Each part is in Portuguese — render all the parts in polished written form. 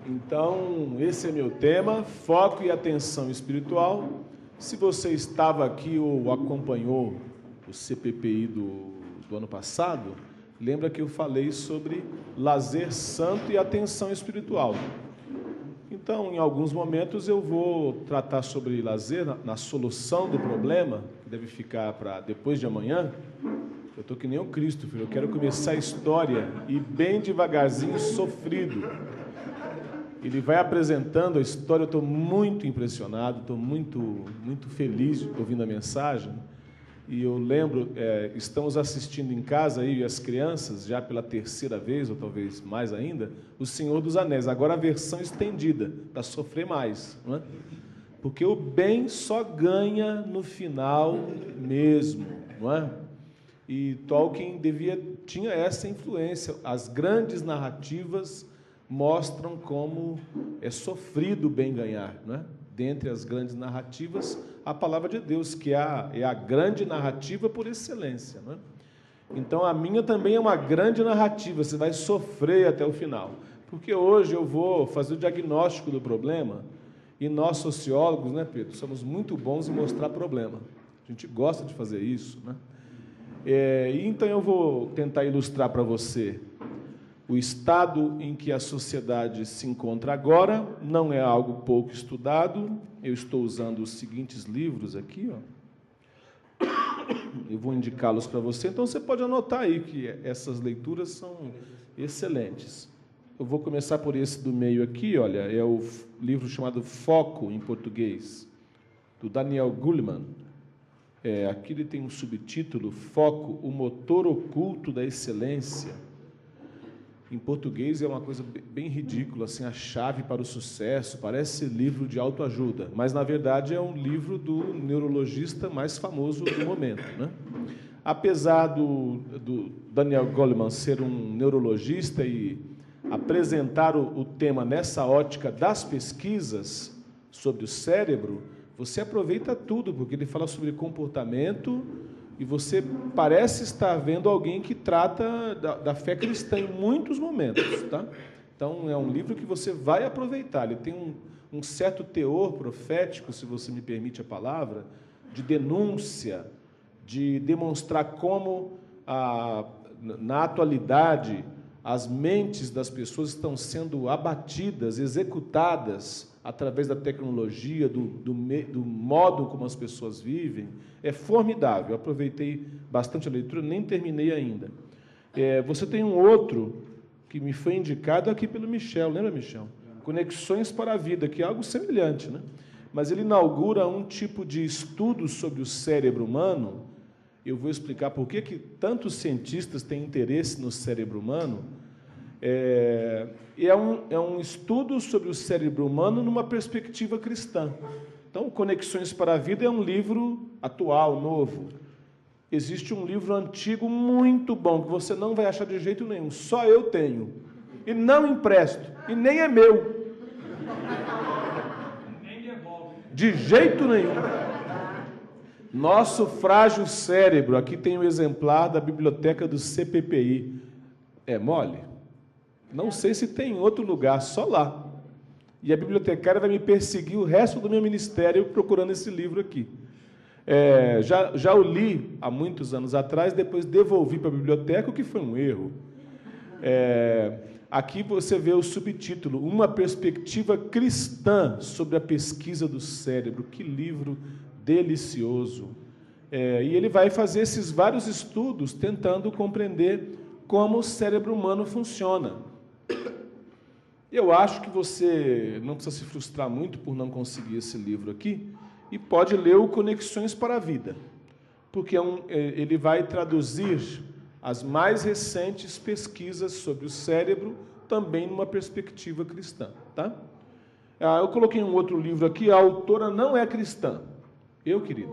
Então, esse é meu tema, foco e atenção espiritual. Se você estava aqui ou acompanhou o CPPI do ano passado, lembra que eu falei sobre lazer santo e atenção espiritual. Então, em alguns momentos, eu vou tratar sobre lazer na solução do problema, que deve ficar para depois de amanhã. Eu estou que nem o Cristo, filho. Eu quero começar a história e bem devagarzinho, sofrido. Ele vai apresentando a história, eu estou muito impressionado, estou muito feliz ouvindo a mensagem. E eu lembro, estamos assistindo em casa, eu e as crianças, já pela terceira vez, ou talvez mais ainda, O Senhor dos Anéis. Agora a versão estendida, para sofrer mais. Não é? Porque o bem só ganha no final mesmo. Não é? E Tolkien tinha essa influência. As grandes narrativas mostram como é sofrido o bem ganhar, não é? Dentre as grandes narrativas, a palavra de Deus, que é a grande narrativa por excelência, não é? Então, a minha também é uma grande narrativa, você vai sofrer até o final. Porque hoje eu vou fazer o diagnóstico do problema, e nós, sociólogos, né, Pedro, somos muito bons em mostrar problema. A gente gosta de fazer isso, né? Então, eu vou tentar ilustrar para você o estado em que a sociedade se encontra agora. Não é algo pouco estudado. Eu estou usando os seguintes livros aqui, ó. Eu vou indicá-los para você. Então, você pode anotar aí que essas leituras são excelentes. Eu vou começar por esse do meio aqui, olha, é o livro chamado Foco, em português, do Daniel Goleman. Aqui ele tem um subtítulo, Foco, o motor oculto da excelência. Em português é uma coisa bem ridícula, assim, a chave para o sucesso, parece livro de autoajuda, mas, na verdade, é um livro do neurologista mais famoso do momento, né? Apesar do Daniel Goleman ser um neurologista e apresentar o tema nessa ótica das pesquisas sobre o cérebro, você aproveita tudo, porque ele fala sobre comportamento, e você parece estar vendo alguém que trata da fé cristã em muitos momentos, tá? Então, é um livro que você vai aproveitar. Ele tem um certo teor profético, se você me permite a palavra, de denúncia, de demonstrar como, na atualidade, as mentes das pessoas estão sendo abatidas, executadas através da tecnologia, do modo como as pessoas vivem. É formidável. Eu aproveitei bastante a leitura, nem terminei ainda. Você tem um outro que me foi indicado aqui pelo Michel, lembra, Michel? Conexões para a Vida, que é algo semelhante, né? Mas ele inaugura um tipo de estudo sobre o cérebro humano. Eu vou explicar por que tantos cientistas têm interesse no cérebro humano. É um estudo sobre o cérebro humano numa perspectiva cristã. Então, Conexões para a Vida é um livro atual, novo. Existe um livro antigo muito bom, que você não vai achar de jeito nenhum, só eu tenho. E não empresto, e nem é meu. De jeito nenhum. Nosso Frágil Cérebro. Aqui tem um exemplar da biblioteca do CPPI. É mole? Não sei se tem em outro lugar, só lá. E a bibliotecária vai me perseguir o resto do meu ministério procurando esse livro aqui. Já o li há muitos anos atrás, depois devolvi para a biblioteca, o que foi um erro. Aqui você vê o subtítulo, Uma Perspectiva Cristã sobre a Pesquisa do Cérebro. Que livro delicioso. E ele vai fazer esses vários estudos tentando compreender como o cérebro humano funciona. Eu acho que você não precisa se frustrar muito por não conseguir esse livro aqui, e pode ler o Conexões para a Vida, porque ele vai traduzir as mais recentes pesquisas sobre o cérebro, também numa perspectiva cristã. Tá? Eu coloquei um outro livro aqui, a autora não é cristã. Querida.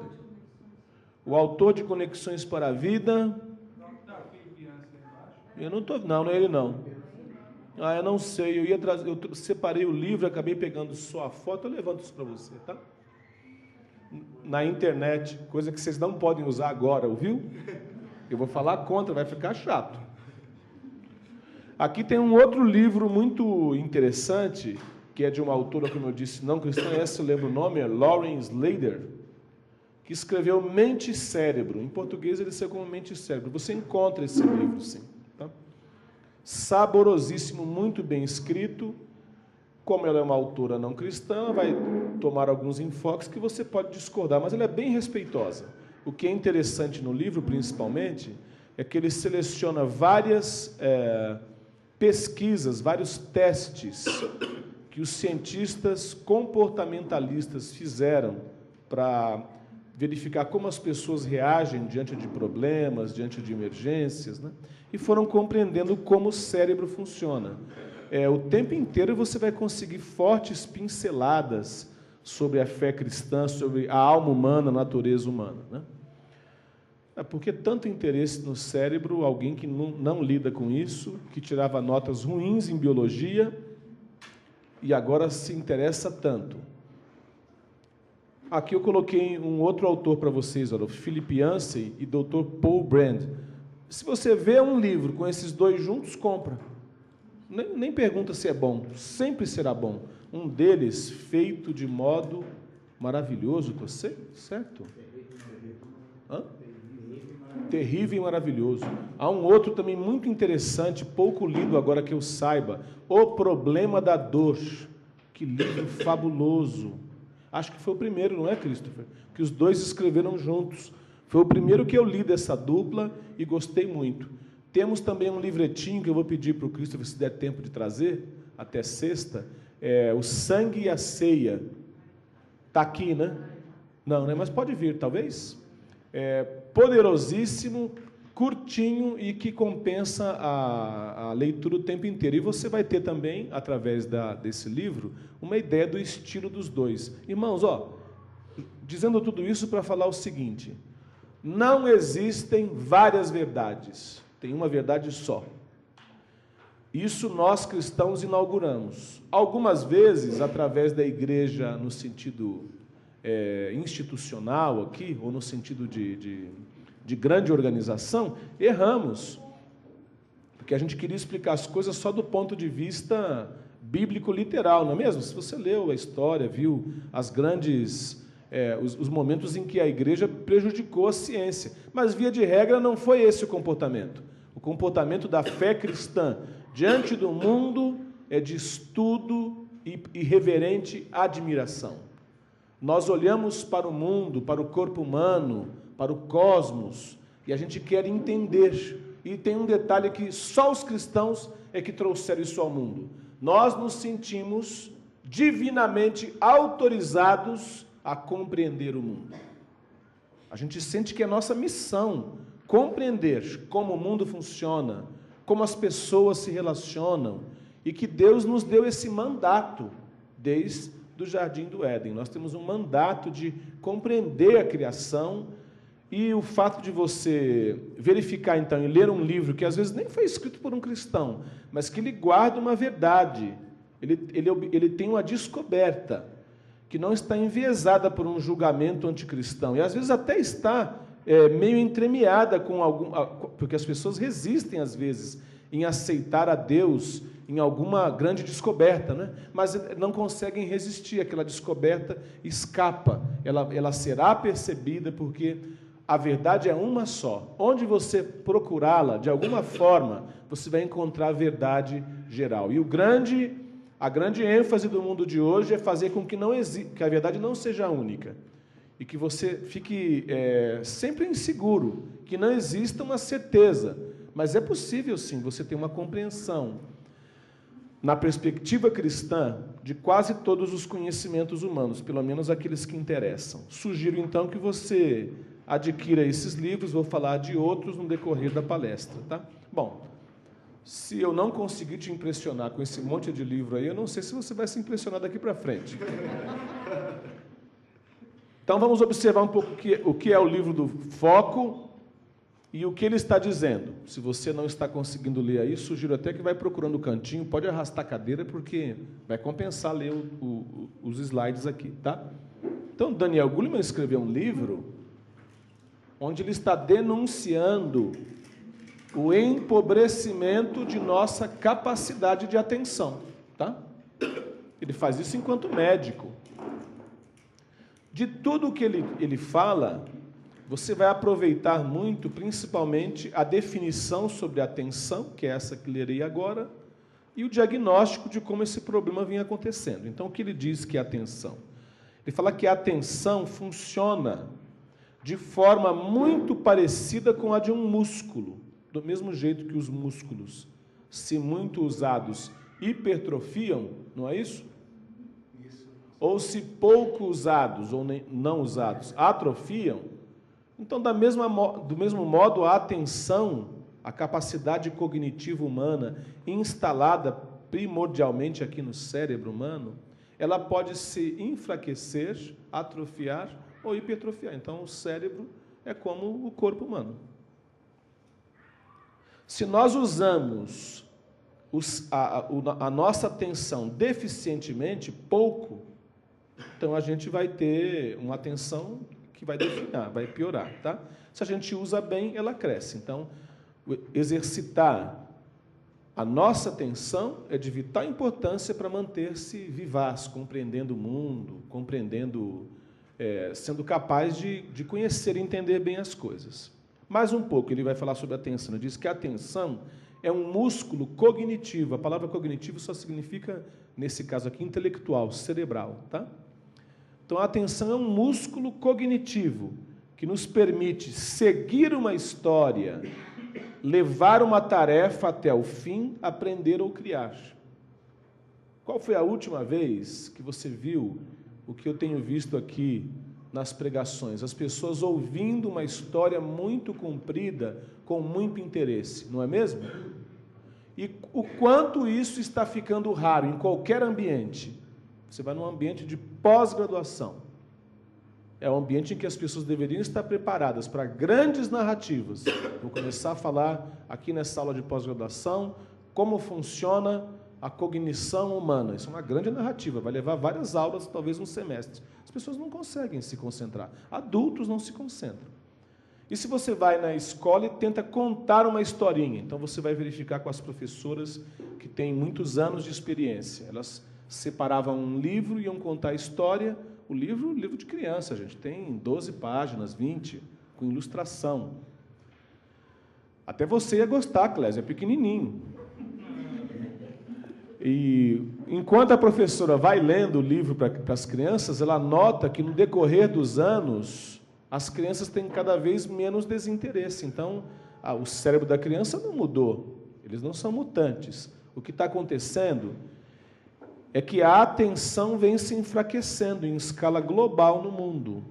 O autor de Conexões para a Vida... Eu não estou... Não é ele, não. Eu não sei. Eu separei o livro, acabei pegando só a foto, eu levanto isso para você, tá? Na internet, coisa que vocês não podem usar agora, ouviu? Eu vou falar contra, vai ficar chato. Aqui tem um outro livro muito interessante, que é de uma autora, como eu disse, não cristã, essa eu lembro o nome, é Lauren Slader, que escreveu Mente e Cérebro. Em português ele saiu como Mente e Cérebro. Você encontra esse livro, sim. Tá? Saborosíssimo, muito bem escrito. Como ela é uma autora não cristã, ela vai tomar alguns enfoques que você pode discordar, mas ela é bem respeitosa. O que é interessante no livro, principalmente, é que ele seleciona várias pesquisas, vários testes que os cientistas comportamentalistas fizeram para verificar como as pessoas reagem diante de problemas, diante de emergências, né? E foram compreendendo como o cérebro funciona. O tempo inteiro você vai conseguir fortes pinceladas sobre a fé cristã, sobre a alma humana, a natureza humana, né? Por que tanto interesse no cérebro, alguém que não lida com isso, que tirava notas ruins em biologia e agora se interessa tanto? Aqui eu coloquei um outro autor para vocês, olha, o Philip Yancey e Dr. Paul Brand. Se você vê um livro com esses dois juntos, compra. Nem pergunta se é bom, sempre será bom. Um deles feito de modo maravilhoso, certo? Hã? Terrível e maravilhoso. Há um outro também muito interessante, pouco lido agora que eu saiba, O Problema da Dor. Que livro fabuloso. Acho que foi o primeiro, não é, Christopher? Que os dois escreveram juntos. Foi o primeiro que eu li dessa dupla e gostei muito. Temos também um livretinho que eu vou pedir para o Christopher, se der tempo de trazer, até sexta, O Sangue e a Ceia. Está aqui, né? Não, né? Mas pode vir, talvez? Poderosíssimo, curtinho e que compensa a leitura o tempo inteiro. E você vai ter também, através desse livro, uma ideia do estilo dos dois. Irmãos, dizendo tudo isso para falar o seguinte: não existem várias verdades, tem uma verdade só. Isso nós cristãos inauguramos. Algumas vezes, através da igreja no sentido institucional aqui, ou no sentido de grande organização, erramos, porque a gente queria explicar as coisas só do ponto de vista bíblico literal, não é mesmo? Se você leu a história, viu as grandes, os momentos em que a igreja prejudicou a ciência, mas via de regra não foi esse o comportamento. O comportamento da fé cristã diante do mundo é de estudo e reverente admiração. Nós olhamos para o mundo, para o corpo humano, para o cosmos, e a gente quer entender. E tem um detalhe que só os cristãos é que trouxeram isso ao mundo. Nós nos sentimos divinamente autorizados a compreender o mundo. A gente sente que é nossa missão compreender como o mundo funciona, como as pessoas se relacionam, e que Deus nos deu esse mandato desde do Jardim do Éden. Nós temos um mandato de compreender a criação, e o fato de você verificar, então, e ler um livro que às vezes nem foi escrito por um cristão, mas que ele guarda uma verdade, ele tem uma descoberta, que não está enviesada por um julgamento anticristão, e às vezes até está meio entremeada com porque as pessoas resistem, às vezes, em aceitar a Deus em alguma grande descoberta, né? Mas não conseguem resistir, aquela descoberta escapa, ela será percebida, porque a verdade é uma só. Onde você procurá-la, de alguma forma, você vai encontrar a verdade geral. E a grande ênfase do mundo de hoje é fazer com que a verdade não seja única, e que você fique sempre inseguro, que não exista uma certeza, mas é possível sim você ter uma compreensão na perspectiva cristã de quase todos os conhecimentos humanos, pelo menos aqueles que interessam. Sugiro então que você adquira esses livros, vou falar de outros no decorrer da palestra, tá? Bom, se eu não conseguir te impressionar com esse monte de livro aí, eu não sei se você vai se impressionar daqui para frente. Então vamos observar um pouco o que é o livro do Foco e o que ele está dizendo. Se você não está conseguindo ler aí, sugiro até que vai procurando o cantinho, pode arrastar a cadeira, porque vai compensar ler os slides aqui, tá? Então, Daniel Goleman escreveu um livro onde ele está denunciando o empobrecimento de nossa capacidade de atenção, tá? Ele faz isso enquanto médico. De tudo que ele fala, você vai aproveitar muito, principalmente, a definição sobre a atenção, que é essa que lerei agora, e o diagnóstico de como esse problema vinha acontecendo. Então, o que ele diz que é atenção? Ele fala que a atenção funciona de forma muito parecida com a de um músculo, do mesmo jeito que os músculos, se muito usados, hipertrofiam, não é isso? Ou se pouco usados ou não usados atrofiam, então, do mesmo modo, a atenção, a capacidade cognitiva humana, instalada primordialmente aqui no cérebro humano, ela pode se enfraquecer, atrofiar ou hipertrofiar. Então, o cérebro é como o corpo humano. Se nós usamos a nossa atenção deficientemente, pouco, então a gente vai ter uma atenção que vai definhar, vai piorar, tá? Se a gente usa bem, ela cresce. Então, exercitar a nossa atenção é de vital importância para manter-se vivaz, compreendendo o mundo, sendo capaz de conhecer e entender bem as coisas. Mais um pouco, ele vai falar sobre a atenção. Ele diz que a atenção é um músculo cognitivo. A palavra cognitivo só significa, nesse caso aqui, intelectual, cerebral, tá? Então, a atenção é um músculo cognitivo que nos permite seguir uma história, levar uma tarefa até o fim, aprender ou criar. Qual foi a última vez que você viu o que eu tenho visto aqui nas pregações? As pessoas ouvindo uma história muito comprida, com muito interesse, não é mesmo? E o quanto isso está ficando raro em qualquer ambiente. Você vai num ambiente de pós-graduação. É um ambiente em que as pessoas deveriam estar preparadas para grandes narrativas. Vou começar a falar aqui nessa aula de pós-graduação como funciona a cognição humana. Isso é uma grande narrativa, vai levar várias aulas, talvez um semestre. As pessoas não conseguem se concentrar. Adultos não se concentram. E se você vai na escola e tenta contar uma historinha, então você vai verificar com as professoras que têm muitos anos de experiência. Elas separavam um livro e iam contar a história. O livro de criança, gente, tem 12 páginas, 20, com ilustração. Até você ia gostar, Clésio, é pequenininho. E enquanto a professora vai lendo o livro para as crianças, ela nota que no decorrer dos anos, as crianças têm cada vez menos desinteresse. Então, o cérebro da criança não mudou, eles não são mutantes. O que está acontecendo é que a atenção vem se enfraquecendo em escala global no mundo.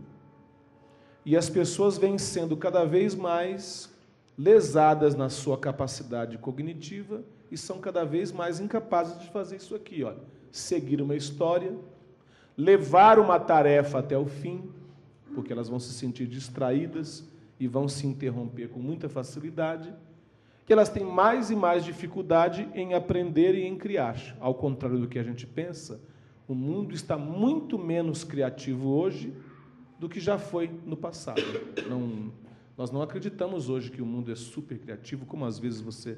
E as pessoas vêm sendo cada vez mais lesadas na sua capacidade cognitiva e são cada vez mais incapazes de fazer isso aqui, olha, seguir uma história, levar uma tarefa até o fim, porque elas vão se sentir distraídas e vão se interromper com muita facilidade, que elas têm mais e mais dificuldade em aprender e em criar. Ao contrário do que a gente pensa, o mundo está muito menos criativo hoje do que já foi no passado. Nós não acreditamos hoje que o mundo é super criativo, como às vezes você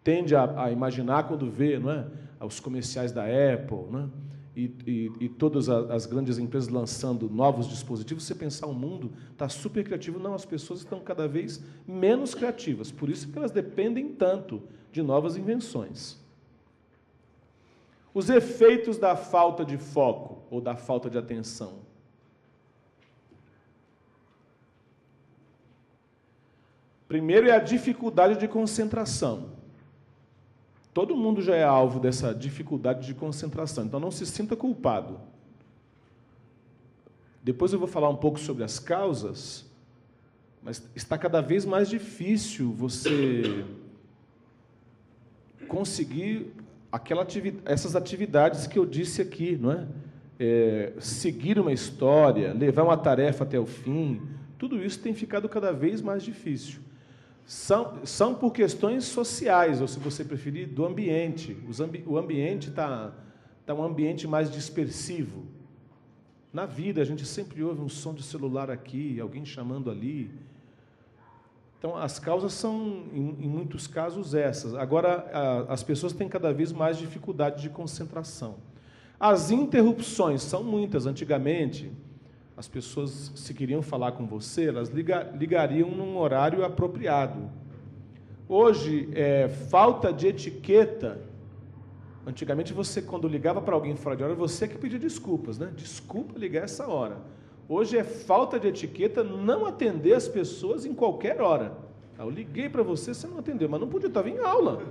tende a imaginar quando vê, não é? Os comerciais da Apple, não é? E todas as grandes empresas lançando novos dispositivos, você pensar o mundo está super criativo. Não, as pessoas estão cada vez menos criativas, por isso que elas dependem tanto de novas invenções. Os efeitos da falta de foco ou da falta de atenção. Primeiro é a dificuldade de concentração. Todo mundo já é alvo dessa dificuldade de concentração, então não se sinta culpado. Depois eu vou falar um pouco sobre as causas, mas está cada vez mais difícil você conseguir essas atividades que eu disse aqui, não é? Seguir uma história, levar uma tarefa até o fim, tudo isso tem ficado cada vez mais difícil. São por questões sociais, ou se você preferir, do ambiente. O ambiente está um ambiente mais dispersivo. Na vida, a gente sempre ouve um som de celular aqui, alguém chamando ali. Então, as causas são, em muitos casos, essas. Agora, as pessoas têm cada vez mais dificuldade de concentração. As interrupções são muitas. Antigamente, as pessoas, se queriam falar com você, elas ligariam num horário apropriado. Hoje, falta de etiqueta. Antigamente, você, quando ligava para alguém fora de hora, você que pedia desculpas, né? Desculpa ligar essa hora. Hoje é falta de etiqueta não atender as pessoas em qualquer hora. Eu liguei para você, você não atendeu, mas não podia, estava em aula.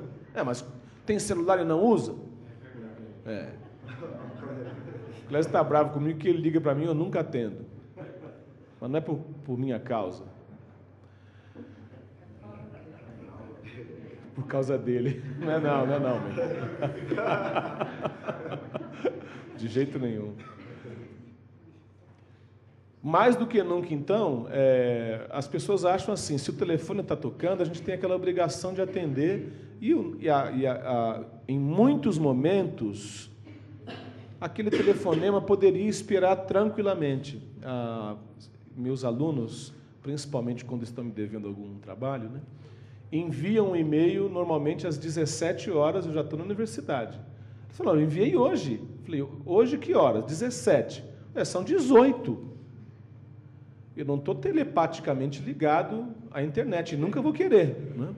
Mas tem celular e não usa? O Clésio está bravo comigo que ele liga para mim e eu nunca atendo. Mas não é por minha causa. Por causa dele. Não é não, meu. De jeito nenhum. Mais do que nunca, então, as pessoas acham assim, se o telefone está tocando, a gente tem aquela obrigação de atender, e em muitos momentos, aquele telefonema poderia esperar tranquilamente. Meus alunos, principalmente quando estão me devendo algum trabalho, né, enviam um e-mail normalmente às 17 horas, eu já estou na universidade. Eles falaram, eu enviei hoje. Eu falei, hoje que horas? 17. São 18. Eu não estou telepaticamente ligado à internet, nunca vou querer. Né?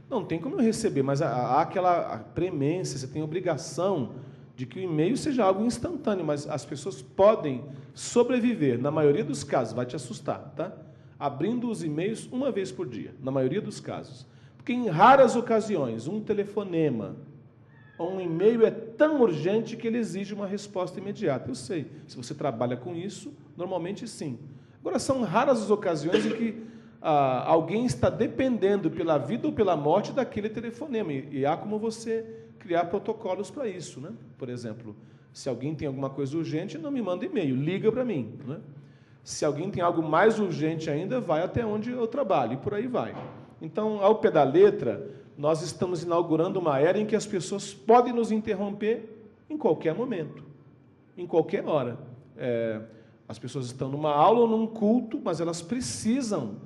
Não tem como eu receber, mas há aquela premência, você tem a obrigação de que o e-mail seja algo instantâneo, mas as pessoas podem sobreviver, na maioria dos casos, vai te assustar, tá? Abrindo os e-mails uma vez por dia, na maioria dos casos. Porque em raras ocasiões, um telefonema ou um e-mail é tão urgente que ele exige uma resposta imediata. Eu sei, se você trabalha com isso, normalmente sim. Agora, são raras as ocasiões em que alguém está dependendo pela vida ou pela morte daquele telefonema. E há como você criar protocolos para isso. Né? Por exemplo, se alguém tem alguma coisa urgente, não me manda e-mail, liga para mim. Né? Se alguém tem algo mais urgente ainda, vai até onde eu trabalho, e por aí vai. Então, ao pé da letra, nós estamos inaugurando uma era em que as pessoas podem nos interromper em qualquer momento, em qualquer hora. As pessoas estão numa aula ou num culto, mas elas precisam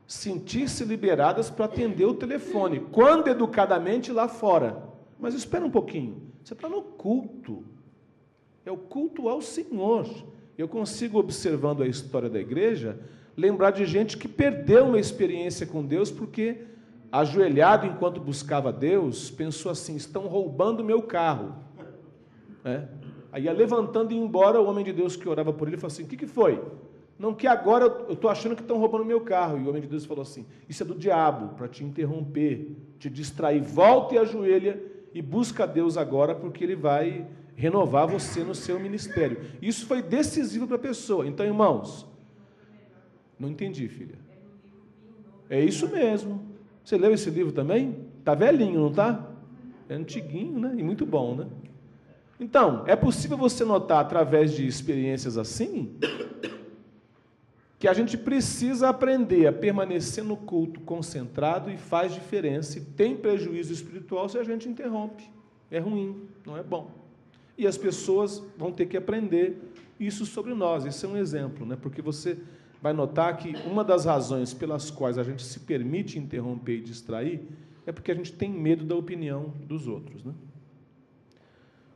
sentir-se liberadas para atender o telefone, quando educadamente lá fora. Mas espera um pouquinho, você está no culto, é o culto ao Senhor. Eu consigo, observando a história da igreja, lembrar de gente que perdeu uma experiência com Deus porque, ajoelhado enquanto buscava Deus, pensou assim, estão roubando meu carro. Aí ia levantando e ia embora, o homem de Deus que orava por ele falou assim, o que foi? Não, que agora eu estou achando que estão roubando meu carro. E o homem de Deus falou assim, isso é do diabo, para te interromper, te distrair. Volta e ajoelha e busca a Deus agora, porque Ele vai renovar você no seu ministério. Isso foi decisivo para a pessoa. Então, irmãos, não entendi, filha. É isso mesmo. Você leu esse livro também? Está velhinho, não está? É antiguinho, né? E muito bom, né? Então, é possível você notar, através de experiências assim, que a gente precisa aprender a permanecer no culto concentrado e faz diferença, e tem prejuízo espiritual se a gente interrompe. É ruim, não é bom. E as pessoas vão ter que aprender isso sobre nós. Esse é um exemplo, né? Porque você vai notar que uma das razões pelas quais a gente se permite interromper e distrair é porque a gente tem medo da opinião dos outros, né?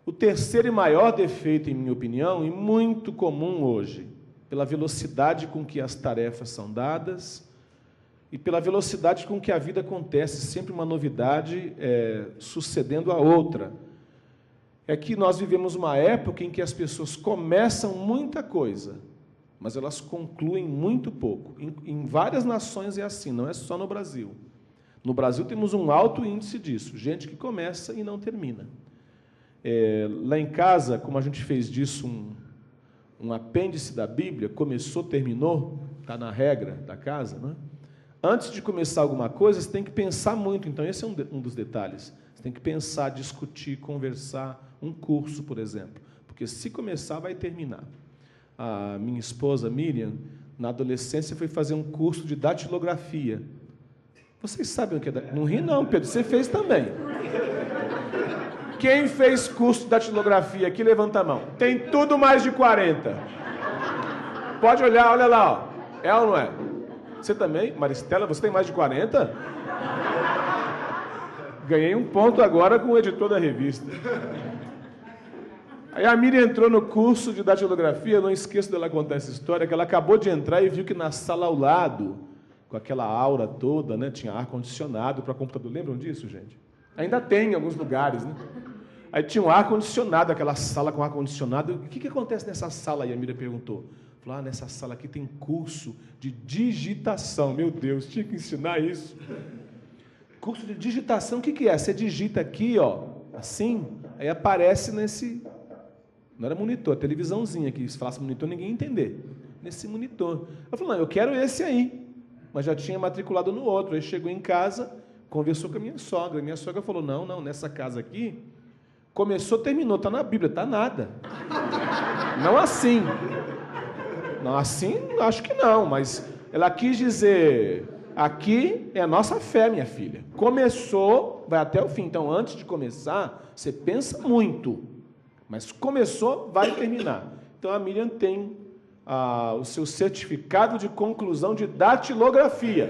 O terceiro e maior defeito, em minha opinião, e muito comum hoje, pela velocidade com que as tarefas são dadas e pela velocidade com que a vida acontece, sempre uma novidade sucedendo a outra, é que nós vivemos uma época em que as pessoas começam muita coisa, mas elas concluem muito pouco. Em várias nações é assim, não é só no Brasil. No Brasil temos um alto índice disso, gente que começa e não termina. Lá em casa, como a gente fez disso um apêndice da Bíblia, começou, terminou, está na regra da casa, né? Antes de começar alguma coisa, você tem que pensar muito. Então, esse é um dos detalhes. Você tem que pensar, discutir, conversar. Um curso, por exemplo. Porque se começar, vai terminar. A minha esposa, Miriam, na adolescência, foi fazer um curso de datilografia. Vocês sabem o que é? Não ri não, Pedro, você fez também. Quem fez curso de datilografia aqui, levanta a mão. Tem tudo mais de 40. Pode olhar, olha lá. Ó. É ou não é? Você também? Maristela, você tem mais de 40? Ganhei um ponto agora com o editor da revista. Aí a Miriam entrou no curso de datilografia, eu não esqueço dela contar essa história, que ela acabou de entrar e viu que na sala ao lado, com aquela aura toda, né, tinha ar-condicionado para computador. Lembram disso, gente? Ainda tem em alguns lugares, né? Aí tinha um ar-condicionado, aquela sala com ar-condicionado. O que acontece nessa sala? Aí a Miriam perguntou. Falou, nessa sala aqui tem curso de digitação. Meu Deus, tinha que ensinar isso. Curso de digitação, o que é? Você digita aqui, ó, assim, aí aparece nesse... Não era monitor, televisãozinha, que se falasse monitor, ninguém ia entender. Nesse monitor. Eu falei, não, eu quero esse aí. Mas já tinha matriculado no outro. Aí chegou em casa, conversou com a minha sogra. Minha sogra falou, não, nessa casa aqui, começou, terminou, está na Bíblia, está nada. Não assim. Não assim, acho que não, mas ela quis dizer, aqui é a nossa fé, minha filha. Começou, vai até o fim. Então, antes de começar, você pensa muito. Mas começou, vai terminar. Então, a Miriam tem o seu certificado de conclusão de datilografia,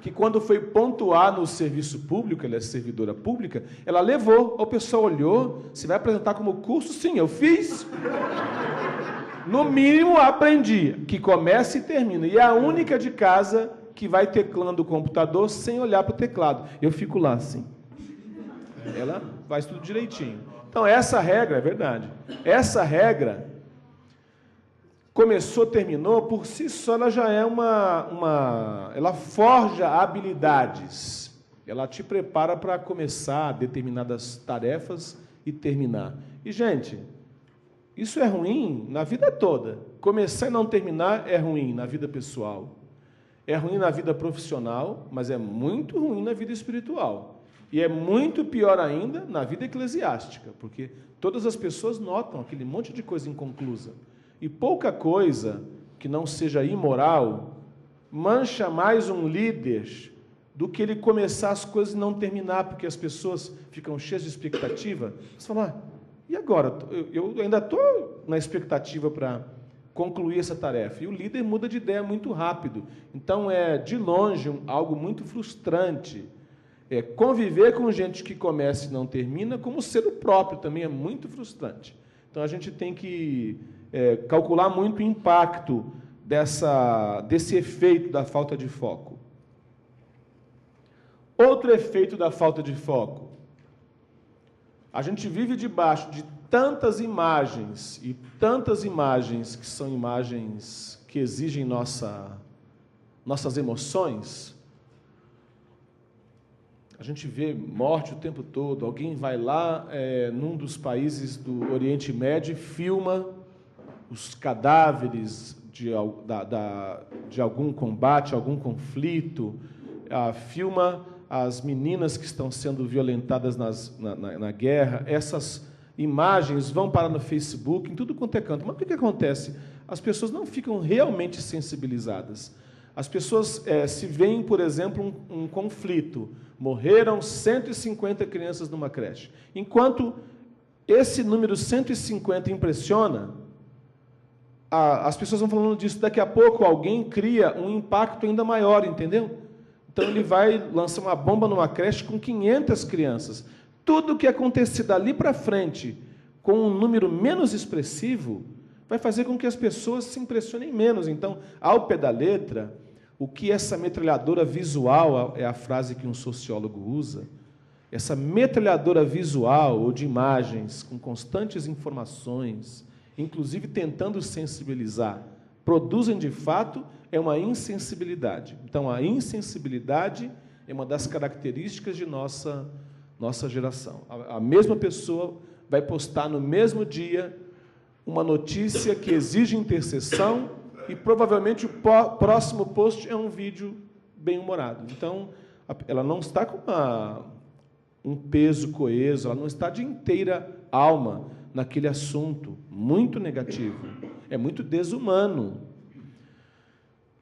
que quando foi pontuar no serviço público, ela é servidora pública, ela levou, o pessoal olhou, você vai apresentar como curso? Sim, eu fiz. No mínimo, aprendi, que começa e termina. E é a única de casa que vai teclando o computador sem olhar para o teclado. Eu fico lá assim. Ela faz tudo direitinho. Então, essa regra, é verdade, essa regra começou, terminou, por si só ela já é ela forja habilidades, ela te prepara para começar determinadas tarefas e terminar. E, gente, isso é ruim na vida toda. Começar e não terminar é ruim na vida pessoal, é ruim na vida profissional, mas é muito ruim na vida espiritual. E é muito pior ainda na vida eclesiástica, porque todas as pessoas notam aquele monte de coisa inconclusa. E pouca coisa que não seja imoral mancha mais um líder do que ele começar as coisas e não terminar, porque as pessoas ficam cheias de expectativa. Você fala, e agora? Eu ainda estou na expectativa para concluir essa tarefa. E o líder muda de ideia muito rápido. Então, é, de longe, algo muito frustrante. Conviver com gente que começa e não termina, como ser o próprio, também é muito frustrante. Então, a gente tem que calcular muito o impacto desse efeito da falta de foco. Outro efeito da falta de foco. A gente vive debaixo de tantas imagens, e tantas imagens que são imagens que exigem nossas emoções. A gente vê morte o tempo todo. Alguém vai lá, num dos países do Oriente Médio, e filma os cadáveres de algum combate, algum conflito, filma as meninas que estão sendo violentadas na guerra. Essas imagens vão parar no Facebook, em tudo quanto é canto. Mas o que acontece? As pessoas não ficam realmente sensibilizadas. As pessoas se veem, por exemplo, um conflito. Morreram 150 crianças numa creche. Enquanto esse número 150 impressiona, as pessoas vão falando disso. Daqui a pouco alguém cria um impacto ainda maior, entendeu? Então ele vai lançar uma bomba numa creche com 500 crianças. Tudo que acontecer dali para frente, com um número menos expressivo, vai fazer com que as pessoas se impressionem menos. Então, ao pé da letra, o que essa metralhadora visual, é a frase que um sociólogo usa, essa metralhadora visual ou de imagens com constantes informações, inclusive tentando sensibilizar, produzem de fato é uma insensibilidade. Então, a insensibilidade é uma das características de nossa geração. A mesma pessoa vai postar no mesmo dia uma notícia que exige intercessão e provavelmente o próximo post é um vídeo bem-humorado. Então, ela não está com um peso coeso, ela não está de inteira alma naquele assunto muito negativo. É muito desumano.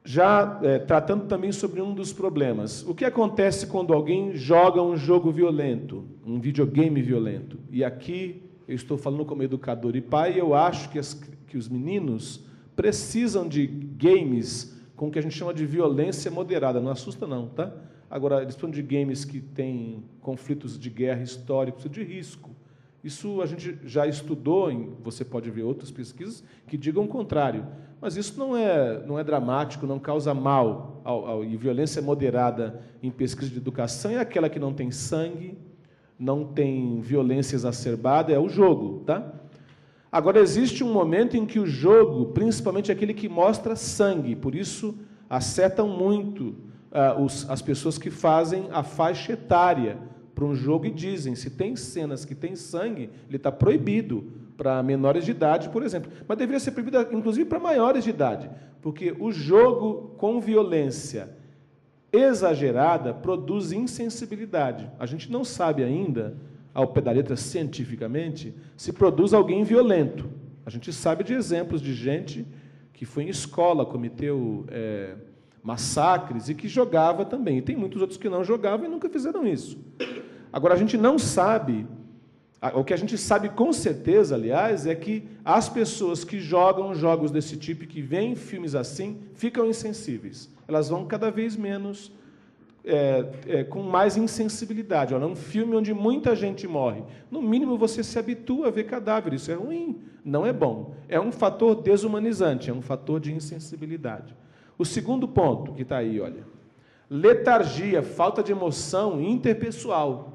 Já tratando também sobre um dos problemas. O que acontece quando alguém joga um jogo violento, um videogame violento? E aqui eu estou falando como educador e pai, e eu acho que os meninos precisam de games com o que a gente chama de violência moderada. Não assusta não, tá? Agora, eles falam de games que têm conflitos de guerra históricos, de risco. Isso a gente já estudou, você pode ver outras pesquisas que digam o contrário. Mas isso não é dramático, não causa mal. E violência moderada em pesquisa de educação é aquela que não tem sangue, não tem violência exacerbada, é o jogo, tá? Agora, existe um momento em que o jogo, principalmente aquele que mostra sangue, por isso acertam muito as pessoas que fazem a faixa etária para um jogo e dizem, se tem cenas que tem sangue, ele está proibido para menores de idade, por exemplo. Mas deveria ser proibido, inclusive, para maiores de idade, porque o jogo com violência exagerada produz insensibilidade. A gente não sabe ainda, ao pé da letra cientificamente, se produz alguém violento. A gente sabe de exemplos de gente que foi em escola, cometeu massacres e que jogava também. E tem muitos outros que não jogavam e nunca fizeram isso. Agora, a gente não sabe, o que a gente sabe com certeza, aliás, é que as pessoas que jogam jogos desse tipo e que veem filmes assim, ficam insensíveis. Elas vão cada vez menos, com mais insensibilidade. Olha, um filme onde muita gente morre, no mínimo você se habitua a ver cadáver, isso é ruim, não é bom. É um fator desumanizante, é um fator de insensibilidade. O segundo ponto que está aí, olha, letargia, falta de emoção interpessoal.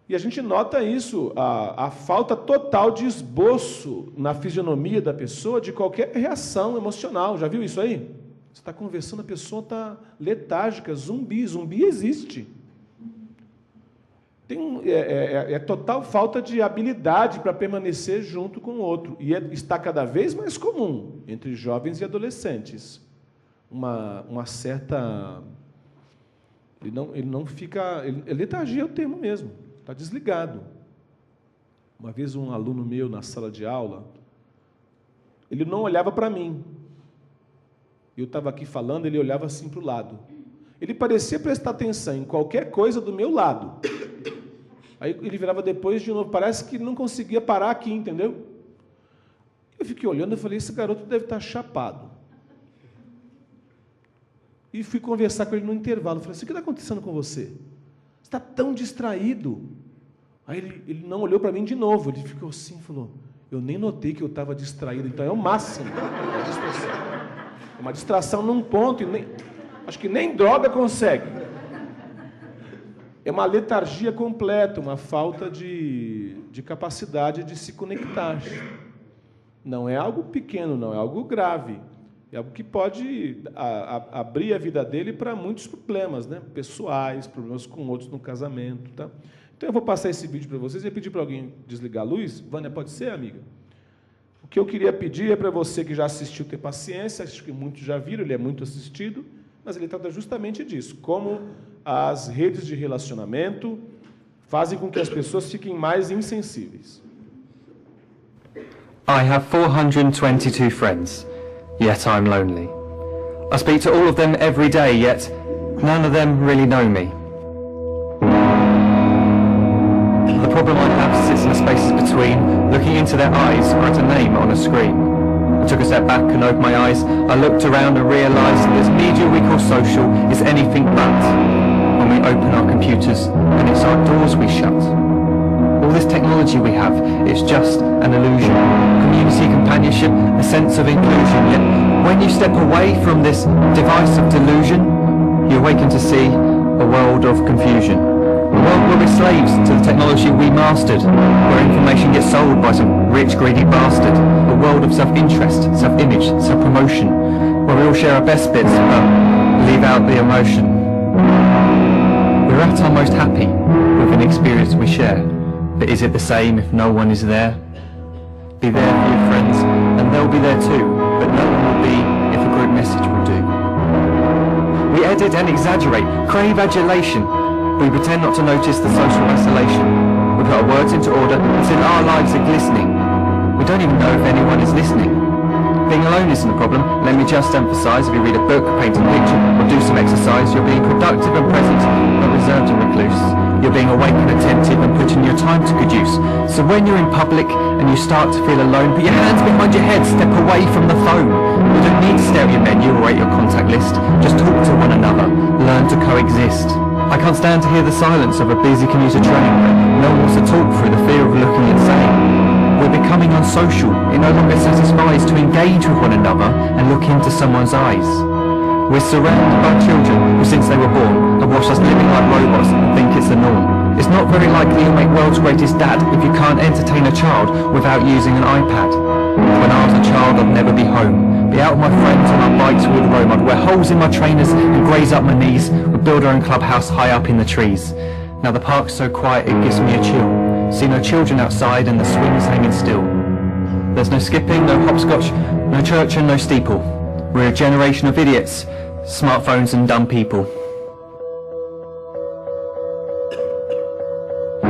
E a gente nota isso, a falta total de esboço na fisionomia da pessoa de qualquer reação emocional. Já viu isso aí? Você está conversando, a pessoa está letárgica, zumbi existe. É total falta de habilidade para permanecer junto com o outro. E está cada vez mais comum entre jovens e adolescentes. Uma certa... Ele não fica... letargia é o termo mesmo. Está desligado. Uma vez um aluno meu na sala de aula, ele não olhava para mim. Eu estava aqui falando, ele olhava assim para o lado. Ele parecia prestar atenção em qualquer coisa do meu lado. Aí ele virava depois de novo, parece que não conseguia parar aqui, entendeu? Eu fiquei olhando e falei, esse garoto deve estar chapado. E fui conversar com ele no intervalo. Falei assim, o que está acontecendo com você? Você está tão distraído. Aí ele não olhou para mim de novo, ele ficou assim e falou, eu nem notei que eu estava distraído, então é o máximo. É distração. É uma distração num ponto, acho que nem droga consegue. É uma letargia completa, uma falta de capacidade de se conectar. Não é algo pequeno, não, é algo grave. É algo que pode abrir a vida dele para muitos problemas, né? Pessoais, problemas com outros no casamento. Tá? Então, eu vou passar esse vídeo para vocês e pedir para alguém desligar a luz. Vânia, pode ser, amiga? O que eu queria pedir é para você que já assistiu ter paciência, acho que muitos já viram, ele é muito assistido, mas ele trata justamente disso, como as redes de relacionamento fazem com que as pessoas fiquem mais insensíveis. I have 422 friends, yet I'm lonely. I speak to all of them every day, yet none of them really know me. The problem I have sits in the spaces between, looking into their eyes, write a name on a screen. I took a step back and opened my eyes. I looked around and realised that this media we call social is anything but. When we open our computers and it's our doors we shut. All this technology we have, it's just an illusion. Community, companionship, a sense of inclusion. Yet when you step away from this device of delusion, you awaken to see a world of confusion. A world where we're slaves to the technology we mastered, where information gets sold by some rich, greedy bastard. A world of self-interest, self-image, self-promotion, where we all share our best bits but leave out the emotion. We're at our most happy with an experience we share, but is it the same if no one is there? Be there for your friends, and they'll be there too, but no one will be if a group message will do. We edit and exaggerate, crave adulation. We pretend not to notice the social isolation. We put our words into order until our lives are glistening. We don't even know if anyone is listening. Being alone isn't a problem. Let me just emphasise, if you read a book, paint a picture, or do some exercise, you're being productive and present, not reserved and recluse. You're being awake and attentive and putting your time to good use. So when you're in public and you start to feel alone, put your hands behind your head, step away from the phone. You don't need to stare at your menu or at your contact list. Just talk to one another. Learn to coexist. I can't stand to hear the silence of a busy commuter train. No one wants to talk through the fear of looking insane. We're becoming unsocial. It no longer satisfies to engage with one another and look into someone's eyes. We're surrounded by children who, since they were born, have watched us living like robots and think it's the norm. It's not very likely you'll make world's greatest dad if you can't entertain a child without using an iPad. When I was a child, I'd never be home. Be out with my friends on our bikes we would roam. I'd wear holes in my trainers and graze up my knees. We'd build our own clubhouse high up in the trees. Now the park's so quiet it gives me a chill. See no children outside and the swings hanging still. There's no skipping, no hopscotch, no church and no steeple. We're a generation of idiots, smartphones and dumb people.